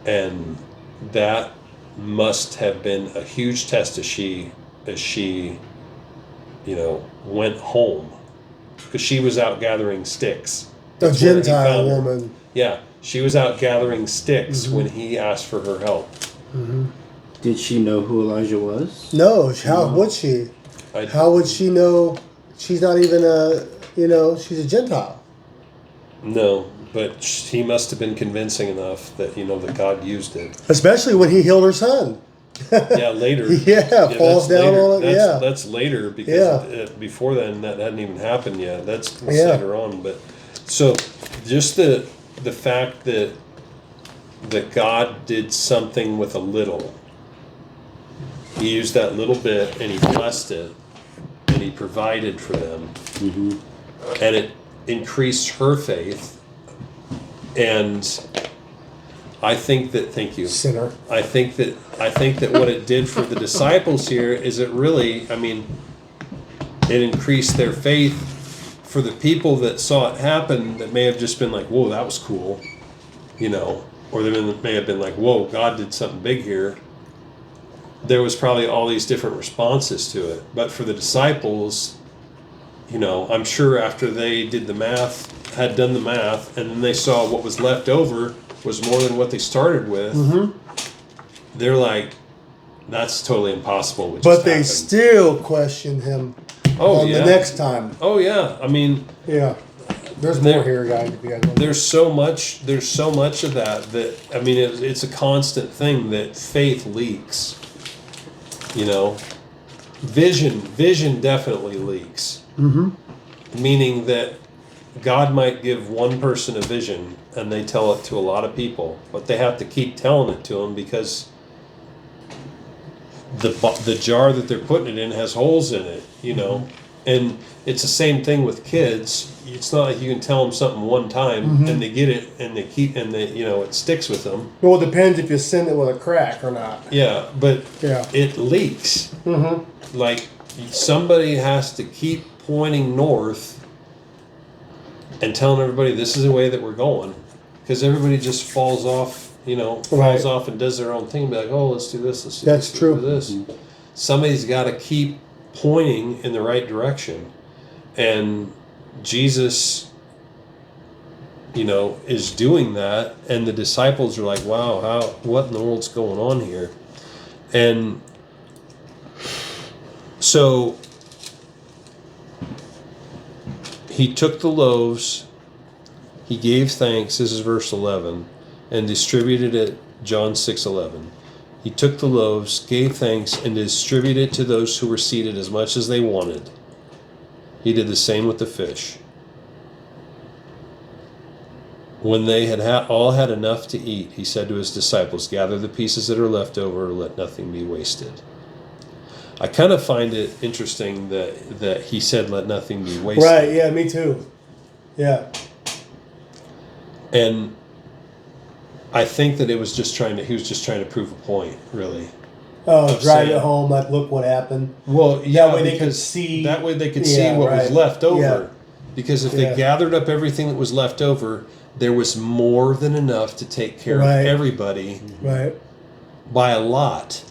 [SPEAKER 2] And that must have been a huge test as she went home, because she was out gathering sticks.
[SPEAKER 3] A
[SPEAKER 2] That's where he
[SPEAKER 3] Gentile
[SPEAKER 2] found her.
[SPEAKER 3] woman.
[SPEAKER 2] Yeah, she was out gathering sticks when he asked for her help.
[SPEAKER 1] Did she know who Elijah was?
[SPEAKER 3] No, how would she? How would she know? She's not even she's a Gentile.
[SPEAKER 2] No, but he must have been convincing enough that that God used it.
[SPEAKER 3] Especially when he healed her son.
[SPEAKER 2] Yeah, later.
[SPEAKER 3] Yeah, falls
[SPEAKER 2] that's
[SPEAKER 3] down
[SPEAKER 2] later.
[SPEAKER 3] on it.
[SPEAKER 2] That's, that's later, because
[SPEAKER 3] Yeah.
[SPEAKER 2] before then that hadn't even happened yet. That's
[SPEAKER 3] Yeah.
[SPEAKER 2] later on. But so just the fact that God did something with a little. He used that little bit and he blessed it and he provided for them. And it increased her faith. And I think that, thank you.
[SPEAKER 3] Sinner.
[SPEAKER 2] I think that what it did for the disciples here is it increased their faith for the people that saw it happen, that may have just been like, "Whoa, that was cool," or they may have been like, "Whoa, God did something big here." There was probably all these different responses to it. But for the disciples, I'm sure after they had done the math, and then they saw what was left over was more than what they started with, they're like, "That's totally impossible."
[SPEAKER 3] But they still question him the next time.
[SPEAKER 2] Oh yeah, I mean,
[SPEAKER 3] Yeah. There's more here, guys. If you guys want.
[SPEAKER 2] there's so much of that I mean, it's a constant thing that faith leaks. Vision definitely leaks. Meaning that God might give one person a vision and they tell it to a lot of people, but they have to keep telling it to them because the jar that they're putting it in has holes in it, And it's the same thing with kids. It's not like you can tell them something one time and they get it and it sticks with them.
[SPEAKER 3] Well, it depends if you send it with a crack or not.
[SPEAKER 2] Yeah, but
[SPEAKER 3] Yeah.
[SPEAKER 2] it leaks. Like somebody has to keep pointing north and telling everybody this is the way that we're going, because everybody just falls off and does their own thing and be like, "Oh, let's do this, let's do
[SPEAKER 3] That's
[SPEAKER 2] this,
[SPEAKER 3] true.
[SPEAKER 2] let's do this." Somebody's got to keep pointing in the right direction, and Jesus is doing that, and the disciples are like, "Wow, what in the world's going on here?" And so he took the loaves, he gave thanks, this is verse 11, and distributed it, John 6:11. He took the loaves, gave thanks, and distributed it to those who were seated as much as they wanted. He did the same with the fish. When they had all had enough to eat, he said to his disciples, "Gather the pieces that are left over, let nothing be wasted." I kind of find it interesting that he said, "Let nothing be wasted."
[SPEAKER 3] Right, yeah, me too. Yeah.
[SPEAKER 2] And I think that he was just trying to prove a point, really.
[SPEAKER 3] Oh,
[SPEAKER 2] Of
[SPEAKER 3] drive it
[SPEAKER 2] saying-
[SPEAKER 3] home, like, look what happened.
[SPEAKER 2] Well, yeah,
[SPEAKER 3] That way they could
[SPEAKER 2] because
[SPEAKER 3] see-
[SPEAKER 2] that way they could see
[SPEAKER 3] Yeah,
[SPEAKER 2] what was
[SPEAKER 3] right.
[SPEAKER 2] left over.
[SPEAKER 3] Yeah.
[SPEAKER 2] Because if
[SPEAKER 3] Yeah.
[SPEAKER 2] they gathered up everything that was left over, there was more than enough to take care
[SPEAKER 3] Right.
[SPEAKER 2] of everybody
[SPEAKER 3] Right.
[SPEAKER 2] by a lot.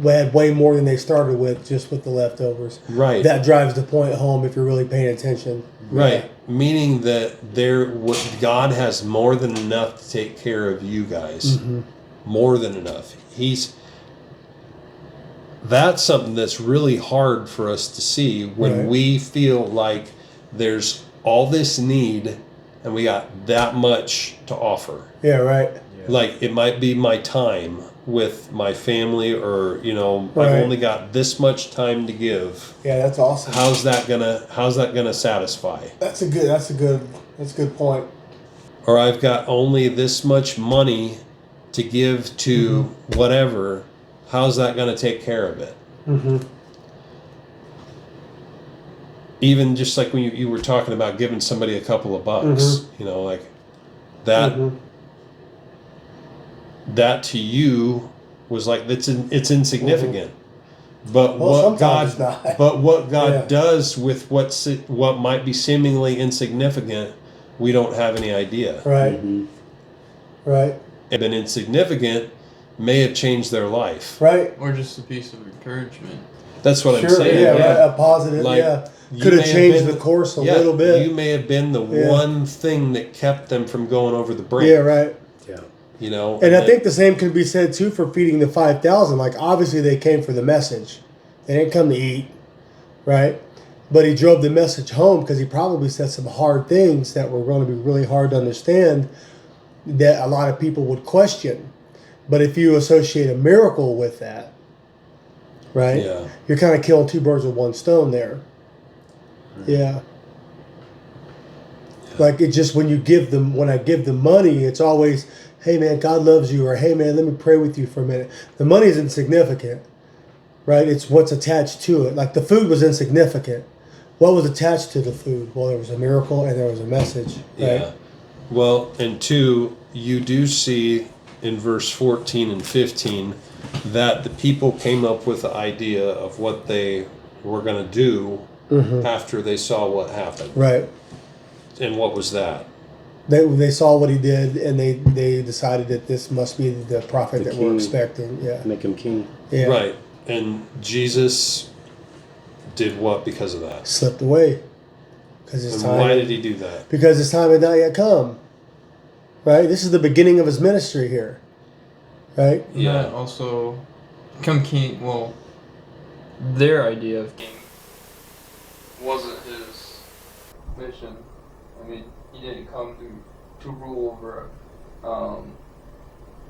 [SPEAKER 3] We had way more than they started with, just with the leftovers.
[SPEAKER 2] Right.
[SPEAKER 3] That drives the point home if you're really paying attention.
[SPEAKER 2] Right. Meaning that God has more than enough to take care of you guys. More than enough. That's something that's really hard for us to see when
[SPEAKER 3] Right.
[SPEAKER 2] we feel like there's all this need and we got that much to offer.
[SPEAKER 3] Yeah, right.
[SPEAKER 2] Like it might be my time with my family, or
[SPEAKER 3] Right.
[SPEAKER 2] I've only got this much time to give.
[SPEAKER 3] Yeah, that's awesome.
[SPEAKER 2] How's that gonna satisfy?
[SPEAKER 3] That's a good point.
[SPEAKER 2] Or I've got only this much money to give to whatever. How's that gonna take care of it?
[SPEAKER 3] Mm-hmm.
[SPEAKER 2] Even just like when you were talking about giving somebody a couple of bucks, like that.
[SPEAKER 3] Mm-hmm.
[SPEAKER 2] That to you was like it's insignificant. But
[SPEAKER 3] Well,
[SPEAKER 2] what God
[SPEAKER 3] sometimes not.
[SPEAKER 2] but what God
[SPEAKER 3] Yeah.
[SPEAKER 2] does with what might be seemingly insignificant, we don't have any idea.
[SPEAKER 3] Right.
[SPEAKER 1] Mhm.
[SPEAKER 3] Right.
[SPEAKER 2] And an insignificant may have changed their life.
[SPEAKER 3] Right.
[SPEAKER 4] Or just a piece of encouragement.
[SPEAKER 2] That's what I'm
[SPEAKER 3] Sure.
[SPEAKER 2] saying.
[SPEAKER 3] Yeah. Right. A positive.
[SPEAKER 2] Like,
[SPEAKER 3] yeah.
[SPEAKER 2] you
[SPEAKER 3] Could
[SPEAKER 2] may
[SPEAKER 3] have
[SPEAKER 2] have
[SPEAKER 3] changed
[SPEAKER 2] been-
[SPEAKER 3] the course a
[SPEAKER 2] Yeah,
[SPEAKER 3] little bit.
[SPEAKER 2] You may have been the
[SPEAKER 3] Yeah.
[SPEAKER 2] one thing that kept them from going over the brink.
[SPEAKER 3] Yeah. Right.
[SPEAKER 1] Yeah.
[SPEAKER 3] And I think the same can be said too for feeding the 5,000. Like obviously they came for the message. They didn't come to eat, right? But he drove the message home because he probably said some hard things that were going to be really hard to understand that a lot of people would question. But if you associate a miracle with that, right?
[SPEAKER 2] Yeah.
[SPEAKER 3] You're kind of killing two birds with one stone there. Yeah. Like it just when I give them money, it's always, hey man, God loves you, or hey man, let me pray with you for a minute. The money is insignificant, right? It's what's attached to it. Like the food was insignificant. What was attached to the food? Well, there was a miracle and there was a message. Right?
[SPEAKER 2] Yeah. Well, and two, you do see in verse 14 and 15 that the people came up with the idea of what they were going to do after they saw what happened.
[SPEAKER 3] Right.
[SPEAKER 2] And what was that?
[SPEAKER 3] They saw what he did and they decided that this must be the prophet
[SPEAKER 1] The
[SPEAKER 3] that we're
[SPEAKER 1] king.
[SPEAKER 3] expecting. Yeah.
[SPEAKER 1] Make him king.
[SPEAKER 3] Yeah.
[SPEAKER 2] Right. And Jesus did what because of that?
[SPEAKER 3] Slipped away. Because his
[SPEAKER 2] And
[SPEAKER 3] time.
[SPEAKER 2] why did he do that?
[SPEAKER 3] Because his time had not yet come. Right? This is the beginning of his ministry here. Right?
[SPEAKER 2] Yeah.
[SPEAKER 4] And also, come king. Well, their idea of king wasn't his mission. I mean, he didn't come to rule over,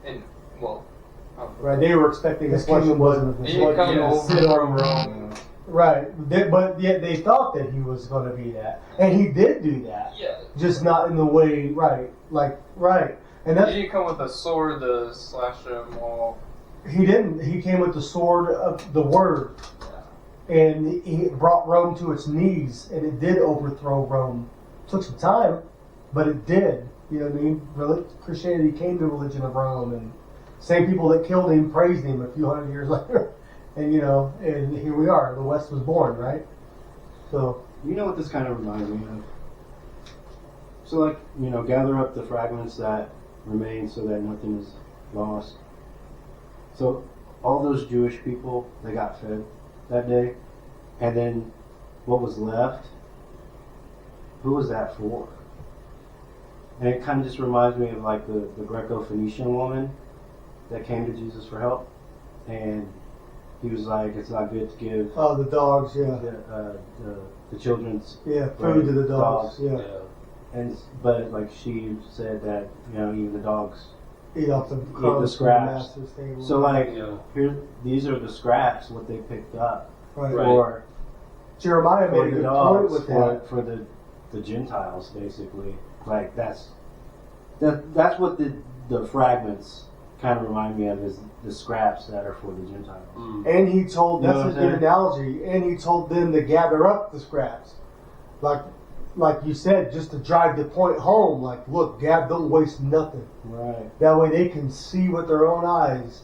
[SPEAKER 4] and well,
[SPEAKER 3] Right. They were expecting
[SPEAKER 5] His kingdom wasn't
[SPEAKER 4] he didn't come
[SPEAKER 5] Yes.
[SPEAKER 4] over from Rome.
[SPEAKER 5] Right, but yet they thought that he was going to be that, and he did do that,
[SPEAKER 4] Yeah,
[SPEAKER 5] just not in the way right, and that's
[SPEAKER 4] he didn't come with a sword to slash them all.
[SPEAKER 5] he didn't. He came with the sword of the word, and he brought Rome to its knees, and it did overthrow Rome. Took some time, but it did. You know what I mean? Christianity came to the religion of Rome, and same people that killed him praised him a few hundred years later. And and here we are. The West was born, right? So
[SPEAKER 1] You know what this kind of reminds me of? So, gather up the fragments that remain so that nothing is lost. So, all those Jewish people, they got fed that day. And then what was left, who was that for? And it kind of just reminds me of the Greco-Phoenician woman that came to Jesus for help. And he was like, it's not good to give
[SPEAKER 5] the dogs, yeah,
[SPEAKER 1] the children's
[SPEAKER 5] food to the dogs, yeah,
[SPEAKER 1] but she said that even the dogs
[SPEAKER 5] eat off the
[SPEAKER 1] the
[SPEAKER 5] crumbs from
[SPEAKER 1] scraps.
[SPEAKER 5] master's table.
[SPEAKER 1] So here these are the scraps what they picked up
[SPEAKER 5] right.
[SPEAKER 2] Right.
[SPEAKER 1] for
[SPEAKER 5] Jeremiah
[SPEAKER 1] for
[SPEAKER 5] made a
[SPEAKER 1] the
[SPEAKER 5] good
[SPEAKER 1] dogs
[SPEAKER 5] point with that.
[SPEAKER 1] for the Gentiles basically. That's what the fragments kind of remind me of, is the scraps that are for the Gentiles.
[SPEAKER 5] And he told,
[SPEAKER 1] You know
[SPEAKER 5] that's a
[SPEAKER 1] what I'm
[SPEAKER 5] good
[SPEAKER 1] saying?
[SPEAKER 5] analogy, and he told them to gather up the scraps. Like you said, just to drive the point home, look, don't waste nothing.
[SPEAKER 1] Right.
[SPEAKER 5] That way they can see with their own eyes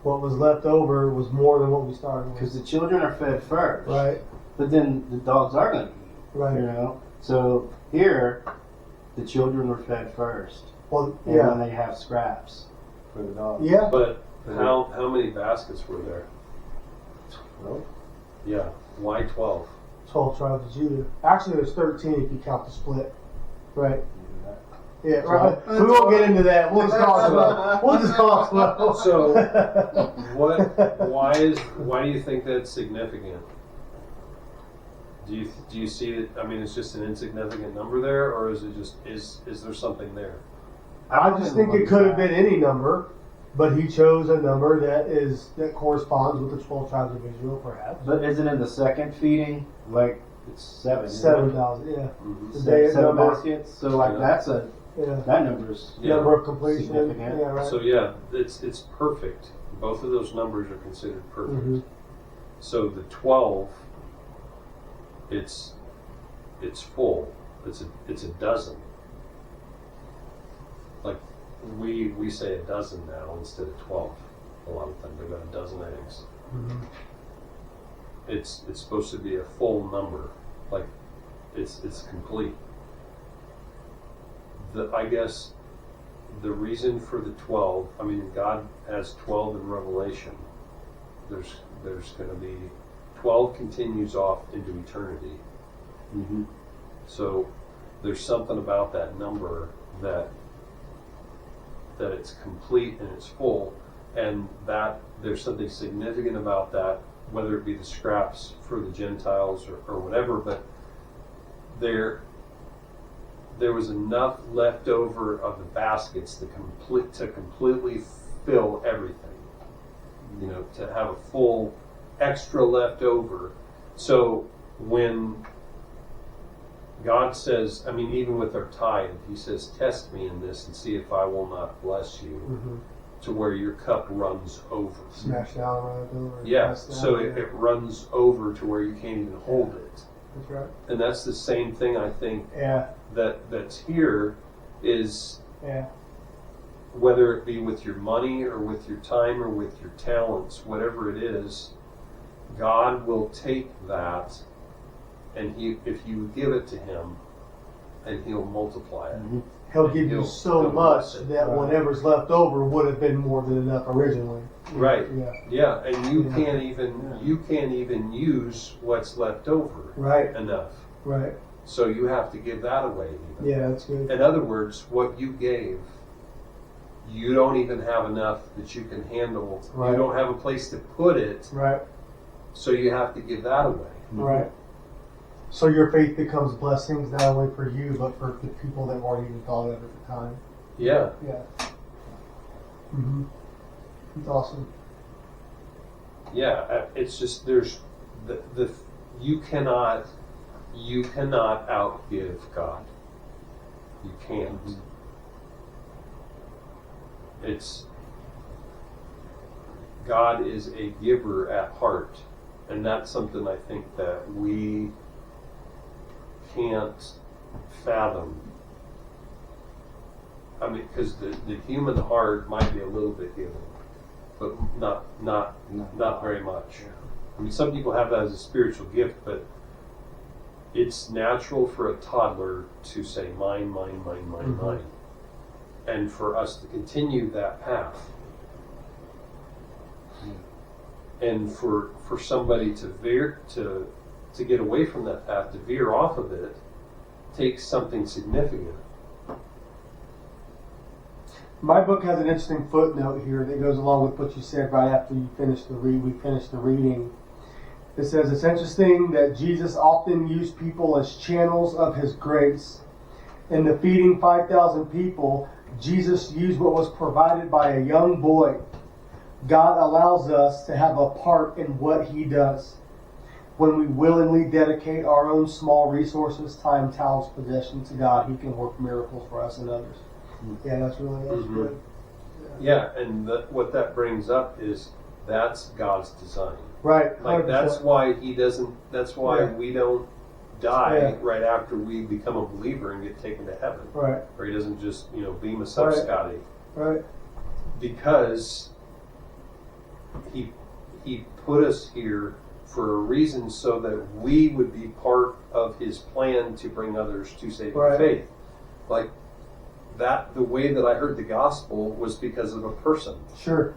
[SPEAKER 5] what was left over was more than what we started with.
[SPEAKER 1] Because the children are fed first.
[SPEAKER 5] Right,
[SPEAKER 1] But then the dogs are going to eat.
[SPEAKER 5] right.
[SPEAKER 1] So here, the children were fed first.
[SPEAKER 5] Well,
[SPEAKER 1] And then
[SPEAKER 5] yeah.
[SPEAKER 1] they have scraps for the dogs.
[SPEAKER 5] Yeah.
[SPEAKER 2] But how many baskets were there?
[SPEAKER 1] 12?
[SPEAKER 2] Yeah. Why 12?
[SPEAKER 5] 12 tribes of Judah. Actually, there's 13 if you count the split. Right. Yeah, right. We won't get into that. We'll just talk about it.
[SPEAKER 2] So, why do you think that's significant? Do you see it? I mean, it's just an insignificant number there, or is it just is there something there?
[SPEAKER 5] I just think it could have been any number, but he chose a number that corresponds with the 12 tribes of Israel, perhaps.
[SPEAKER 6] But isn't it the second feeding? Like, it's 7. isn't it?
[SPEAKER 5] 7,000, yeah.
[SPEAKER 2] Mm-hmm.
[SPEAKER 5] The day
[SPEAKER 6] Seven
[SPEAKER 5] number,
[SPEAKER 6] baskets. So, like,
[SPEAKER 2] Yeah.
[SPEAKER 6] that number's
[SPEAKER 2] Yeah.
[SPEAKER 5] number of completion.
[SPEAKER 6] Significant.
[SPEAKER 5] Yeah, right.
[SPEAKER 2] So yeah, it's perfect. Both of those numbers are considered perfect.
[SPEAKER 5] Mhm.
[SPEAKER 2] So the 12, it's full. It's a dozen. Like we say a dozen now instead of 12. A lot of times they've got a dozen eggs.
[SPEAKER 5] Mhm.
[SPEAKER 2] It's supposed to be a full number. Like it's complete. I guess the reason for the 12, I mean, God has 12 in Revelation. There's going to be 12 continues off into eternity.
[SPEAKER 6] Mm-hmm.
[SPEAKER 2] So there's something about that number that it's complete and it's full, and that there's something significant about that, whether it be the scraps for the Gentiles or whatever, but there was enough left over of the baskets to completely fill everything. You know, to have a full extra left over. So when God says, I mean, even with our tithe, he says, test me in this and see if I will not bless you
[SPEAKER 5] Mhm.
[SPEAKER 2] to where your cup runs over.
[SPEAKER 5] Smash down around the door.
[SPEAKER 2] Yeah,
[SPEAKER 5] press down,
[SPEAKER 2] so
[SPEAKER 5] yeah.
[SPEAKER 2] it runs over to where you can't even hold it.
[SPEAKER 5] That's right.
[SPEAKER 2] And that's the same thing I think
[SPEAKER 5] Yeah,
[SPEAKER 2] that's here is
[SPEAKER 5] yeah.
[SPEAKER 2] whether it be with your money or with your time or with your talents, whatever it is, God will take that and if you give it to him, and he'll multiply it.
[SPEAKER 6] Mm-hmm.
[SPEAKER 5] He'll give you so
[SPEAKER 2] he'll
[SPEAKER 5] much
[SPEAKER 2] bless it.
[SPEAKER 5] that
[SPEAKER 6] Right.
[SPEAKER 5] whatever's left over would have been more than enough originally.
[SPEAKER 2] Right.
[SPEAKER 5] Yeah.
[SPEAKER 2] Yeah, and you
[SPEAKER 5] Yeah.
[SPEAKER 2] can't even use what's left over
[SPEAKER 5] Right.
[SPEAKER 2] enough.
[SPEAKER 5] Right.
[SPEAKER 2] So you have to give that away even.
[SPEAKER 5] Yeah, that's good.
[SPEAKER 2] In other words, what you gave, you don't even have enough that you can handle.
[SPEAKER 5] Right.
[SPEAKER 2] You don't have a place to put it,
[SPEAKER 5] Right.
[SPEAKER 2] so you have to give that away.
[SPEAKER 5] Right. So your faith becomes blessings not only for you, but for the people that weren't even thought of at the time.
[SPEAKER 2] Yeah.
[SPEAKER 5] Yeah. Mm-hmm. It's awesome.
[SPEAKER 2] Yeah, it's just there's the you cannot outgive God. You can't. It's God is a giver at heart, and that's something I think that we can't fathom. I mean, because the human heart might be a little bit giving, but not very much. I mean, some people have that as a spiritual gift, but it's natural for a toddler to say mine, mine, mine, mine,
[SPEAKER 5] Mhm.
[SPEAKER 2] mine, and for us to continue that path, and for somebody to veer to get away from that path, to veer off of it, takes something significant.
[SPEAKER 5] My book has an interesting footnote here that goes along with what you said right after you finished we finished the reading. It says, it's interesting that Jesus often used people as channels of his grace. In the feeding 5,000 people, Jesus used what was provided by a young boy. God allows us to have a part in what he does. When we willingly dedicate our own small resources, time, talents, possessions to God, he can work miracles for us and others. Yeah, that's
[SPEAKER 2] Mhm.
[SPEAKER 5] good.
[SPEAKER 2] Yeah, and what that brings up is that's God's design.
[SPEAKER 5] Right.
[SPEAKER 2] Like
[SPEAKER 5] 100%.
[SPEAKER 2] that's why he doesn't. That's why
[SPEAKER 5] Yeah.
[SPEAKER 2] we don't die
[SPEAKER 5] Yeah.
[SPEAKER 2] right after we become a believer and get taken to heaven.
[SPEAKER 5] Right.
[SPEAKER 2] Or he doesn't just beam us up,
[SPEAKER 5] Right.
[SPEAKER 2] Scotty,
[SPEAKER 5] Right.
[SPEAKER 2] because he put us here for a reason so that we would be part of his plan to bring others to saving
[SPEAKER 5] Right.
[SPEAKER 2] faith. Like that, the way that I heard the gospel was because of a person.
[SPEAKER 5] Sure.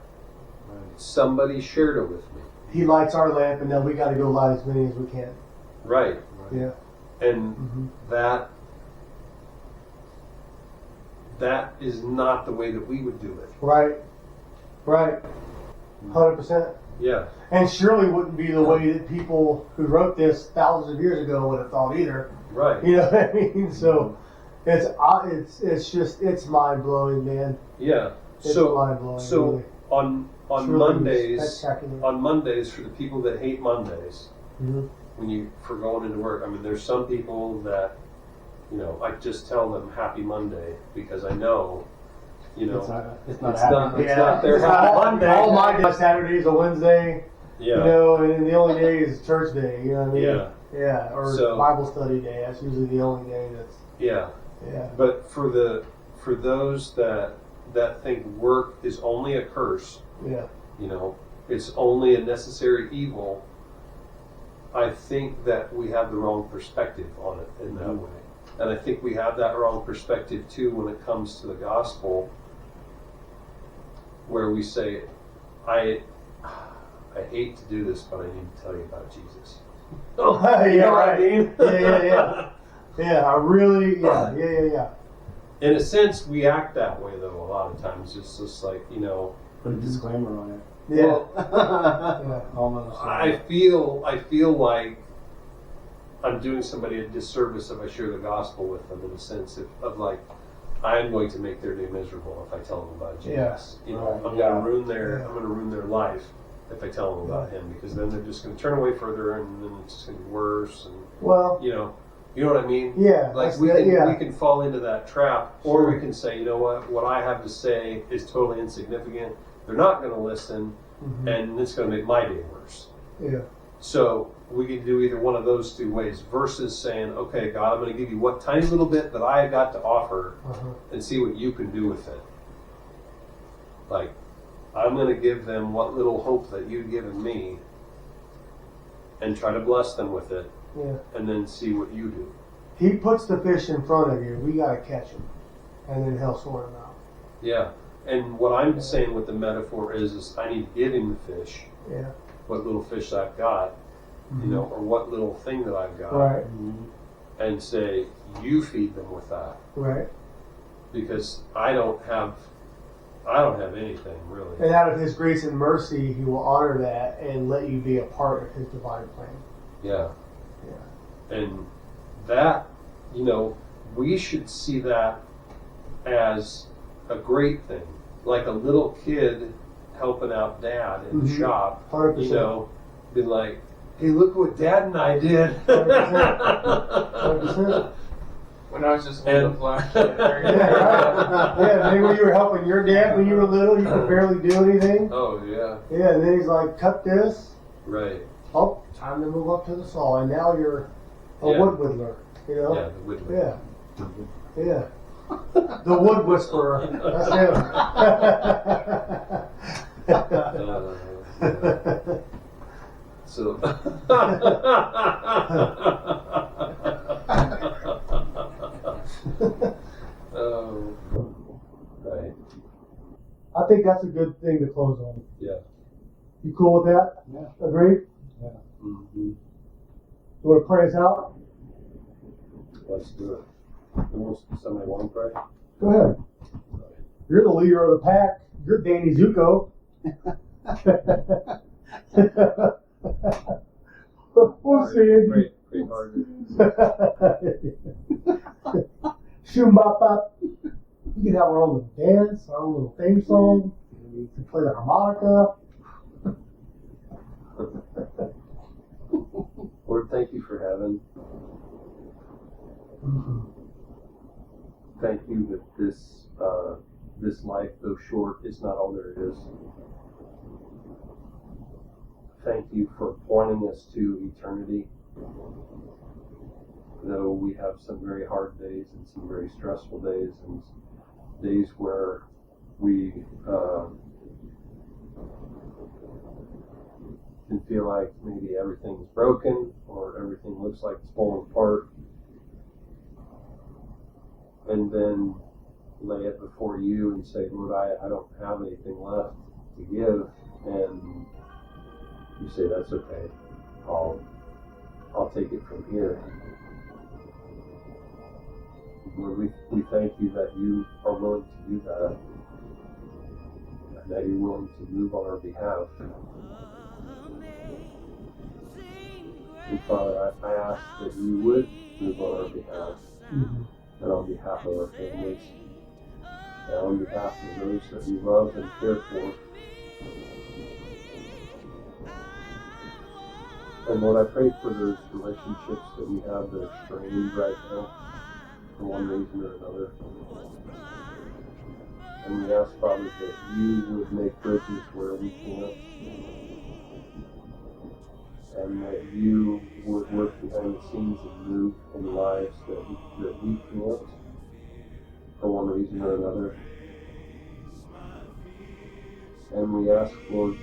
[SPEAKER 2] Somebody shared it with me.
[SPEAKER 5] He lights our lamp, and then we got to go light as many as we can.
[SPEAKER 2] Right.
[SPEAKER 5] Yeah.
[SPEAKER 2] And
[SPEAKER 5] Mm-hmm.
[SPEAKER 2] that that is not the way that we would do it.
[SPEAKER 5] Right. Right. 100%.
[SPEAKER 2] Yeah.
[SPEAKER 5] And surely wouldn't be the way that people who wrote this thousands of years ago would have thought either.
[SPEAKER 2] Right.
[SPEAKER 5] You know what I mean? So it's mind blowing, man.
[SPEAKER 2] Yeah.
[SPEAKER 5] It's
[SPEAKER 2] So
[SPEAKER 5] mind blowing.
[SPEAKER 2] so
[SPEAKER 5] really.
[SPEAKER 2] on
[SPEAKER 5] It's really
[SPEAKER 2] Mondays,
[SPEAKER 5] spectacular.
[SPEAKER 2] on Mondays, for the people that hate Mondays,
[SPEAKER 5] Mhm.
[SPEAKER 2] when you for going into work, I mean, there's some people that, you know, I just tell them Happy Monday because I know, you know,
[SPEAKER 6] It's not
[SPEAKER 2] it's
[SPEAKER 6] happy.
[SPEAKER 2] not- it's not their happy
[SPEAKER 5] all,
[SPEAKER 2] Monday.
[SPEAKER 5] all my days, Saturday's a Wednesday,
[SPEAKER 2] yeah,
[SPEAKER 5] you know, and then the only day is church day. You know what I mean?
[SPEAKER 2] yeah,
[SPEAKER 5] Yeah, or
[SPEAKER 2] So-
[SPEAKER 5] Bible study day. That's usually the only day that's
[SPEAKER 2] yeah.
[SPEAKER 5] yeah.
[SPEAKER 2] But for those that think work is only a curse,
[SPEAKER 5] Yeah.
[SPEAKER 2] you know, it's only a necessary evil, I think that we have the wrong perspective on it in that way. And I think we have that wrong perspective too when it comes to the gospel, where we say, I hate to do this, but I need to tell you about Jesus.
[SPEAKER 5] Yeah,
[SPEAKER 2] You know what I
[SPEAKER 5] right.
[SPEAKER 2] mean?
[SPEAKER 5] Yeah. Yeah, I really, yeah.
[SPEAKER 2] In a sense, we act that way though a lot of times. It's just like, you know,
[SPEAKER 6] Put a disclaimer on it.
[SPEAKER 5] Yeah.
[SPEAKER 2] well,
[SPEAKER 5] Yeah.
[SPEAKER 6] Almost.
[SPEAKER 2] I feel like I'm doing somebody a disservice if I share the gospel with them, in the sense of like, I'm going to make their day miserable if I tell them about Jesus.
[SPEAKER 5] Yeah.
[SPEAKER 2] You know,
[SPEAKER 6] Right,
[SPEAKER 2] I'm
[SPEAKER 6] yeah.
[SPEAKER 2] going to ruin their
[SPEAKER 5] Yeah.
[SPEAKER 2] I'm going to ruin their life if I tell them about him, because then they're just going to turn away further, and then it's just going to be worse. And
[SPEAKER 5] Well,
[SPEAKER 2] you know what I mean?
[SPEAKER 5] yeah.
[SPEAKER 2] Like
[SPEAKER 5] that's
[SPEAKER 2] we
[SPEAKER 5] that,
[SPEAKER 2] can
[SPEAKER 5] yeah.
[SPEAKER 2] we can fall into that trap, or
[SPEAKER 5] Sure.
[SPEAKER 2] we can say, you know what I have to say is totally insignificant. They're not going to listen,
[SPEAKER 5] Mhm.
[SPEAKER 2] and it's going to make my day worse.
[SPEAKER 5] Yeah.
[SPEAKER 2] So we can do either one of those two ways, versus saying, okay, God, I'm going to give you what tiny little bit that I got to offer,
[SPEAKER 5] Uh-huh.
[SPEAKER 2] and see what you can do with it. Like, I'm going to give them what little hope that you've given me, and try to bless them with it,
[SPEAKER 5] Yeah.
[SPEAKER 2] and then see what you do.
[SPEAKER 5] He puts the fish in front of you. We gotta catch him, and then he'll sort him out.
[SPEAKER 2] Yeah. And what I'm saying with the metaphor is I need to give him the fish,
[SPEAKER 5] Yeah.
[SPEAKER 2] what little fish I've got, you know, or what little thing that I've got,
[SPEAKER 5] Right.
[SPEAKER 2] and say, you feed them with that,
[SPEAKER 5] Right.
[SPEAKER 2] because I don't have anything really.
[SPEAKER 5] And out of His grace and mercy, He will honor that and let you be a part of His divine plan.
[SPEAKER 2] Yeah.
[SPEAKER 5] Yeah.
[SPEAKER 2] And that, you know, we should see that as a great thing, like a little kid helping out dad in the
[SPEAKER 5] Mhm.
[SPEAKER 2] shop.
[SPEAKER 5] 100%.
[SPEAKER 2] You know, be like, hey, look what Dad and I did.
[SPEAKER 5] 100%.
[SPEAKER 4] When I was just holding
[SPEAKER 2] And-
[SPEAKER 4] the flashlight.
[SPEAKER 5] Yeah, right. Yeah, maybe when you were helping your dad when you were little, you could barely do anything.
[SPEAKER 2] Oh yeah,
[SPEAKER 5] Yeah, and then he's like, cut this.
[SPEAKER 2] right.
[SPEAKER 5] Oh, time to move up to the saw, and now you're a
[SPEAKER 2] Yeah.
[SPEAKER 5] wood whittler. You know?
[SPEAKER 2] Yeah, the woodland.
[SPEAKER 5] Yeah. Yeah. The wood whisperer. That's him.
[SPEAKER 2] So. Oh, right.
[SPEAKER 5] I think that's a good thing to close on.
[SPEAKER 2] Yeah.
[SPEAKER 5] You cool with that?
[SPEAKER 6] Yeah.
[SPEAKER 5] Agreed?
[SPEAKER 2] Mm-hmm.
[SPEAKER 5] You want to pray us out?
[SPEAKER 2] Let's do it. Somebody want to pray?
[SPEAKER 5] Go ahead. You're the leader of the pack. You're Danny Zuko. We'll see you.
[SPEAKER 2] Great hard.
[SPEAKER 5] Shoom-bop-bop. We could have our own little dance, our own little theme song. We could play the harmonica.
[SPEAKER 2] Lord, thank you for heaven. Thank you that this life, though short, is not all there is. Thank you for pointing us to eternity. Though we have some very hard days and some very stressful days, and days where we can feel like maybe everything's broken or everything looks like it's falling apart, and then lay it before you and say, Lord, I don't have anything left to give, and you say, that's okay, I'll take it from here. Lord, we thank you that you are willing to do that, and that you're willing to move on our behalf. And Father, I ask that you would move on our behalf, and on behalf of our families, and on behalf of those that we love and care for. And Lord, I pray for those relationships that we have that are strained right now, for one reason or another. And we ask, Father, that you would make bridges where we can't, and that you would work behind the scenes and move in lives that we can't, for one reason or another. And we ask, Lord,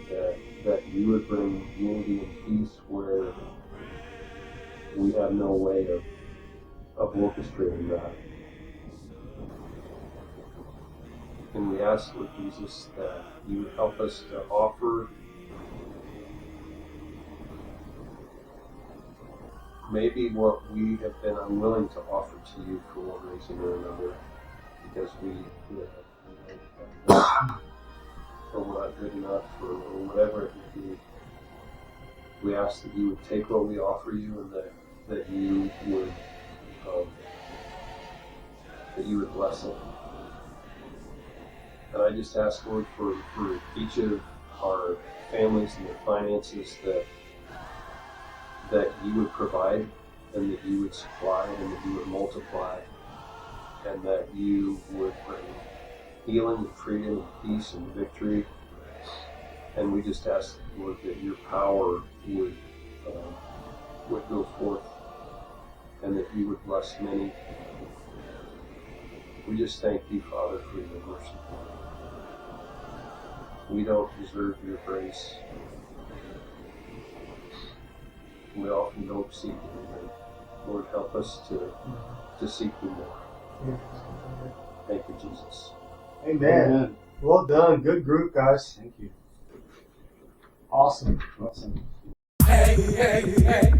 [SPEAKER 2] that you would bring unity and peace where we have no way of orchestrating that. And we ask, Lord Jesus, that you would help us to offer maybe what we have been unwilling to offer to you for one reason or another, because or we're not good enough, or whatever it may be. We ask that you would take what we offer you, and that you would bless it. And I just ask, Lord, for each of our families and their finances, that you would provide, and that you would supply, and that you would multiply, and that you would bring healing and freedom and peace and victory. And we just ask, Lord, that your power would go forth, and that you would bless many. We just thank you, Father, for your mercy. We don't deserve your grace. We often don't seek you. Lord, help us to seek you more. Thank you, Jesus.
[SPEAKER 5] Amen. Well done. Good group, guys.
[SPEAKER 6] Thank you.
[SPEAKER 5] Awesome.
[SPEAKER 6] Awesome.
[SPEAKER 7] Hey, hey, hey.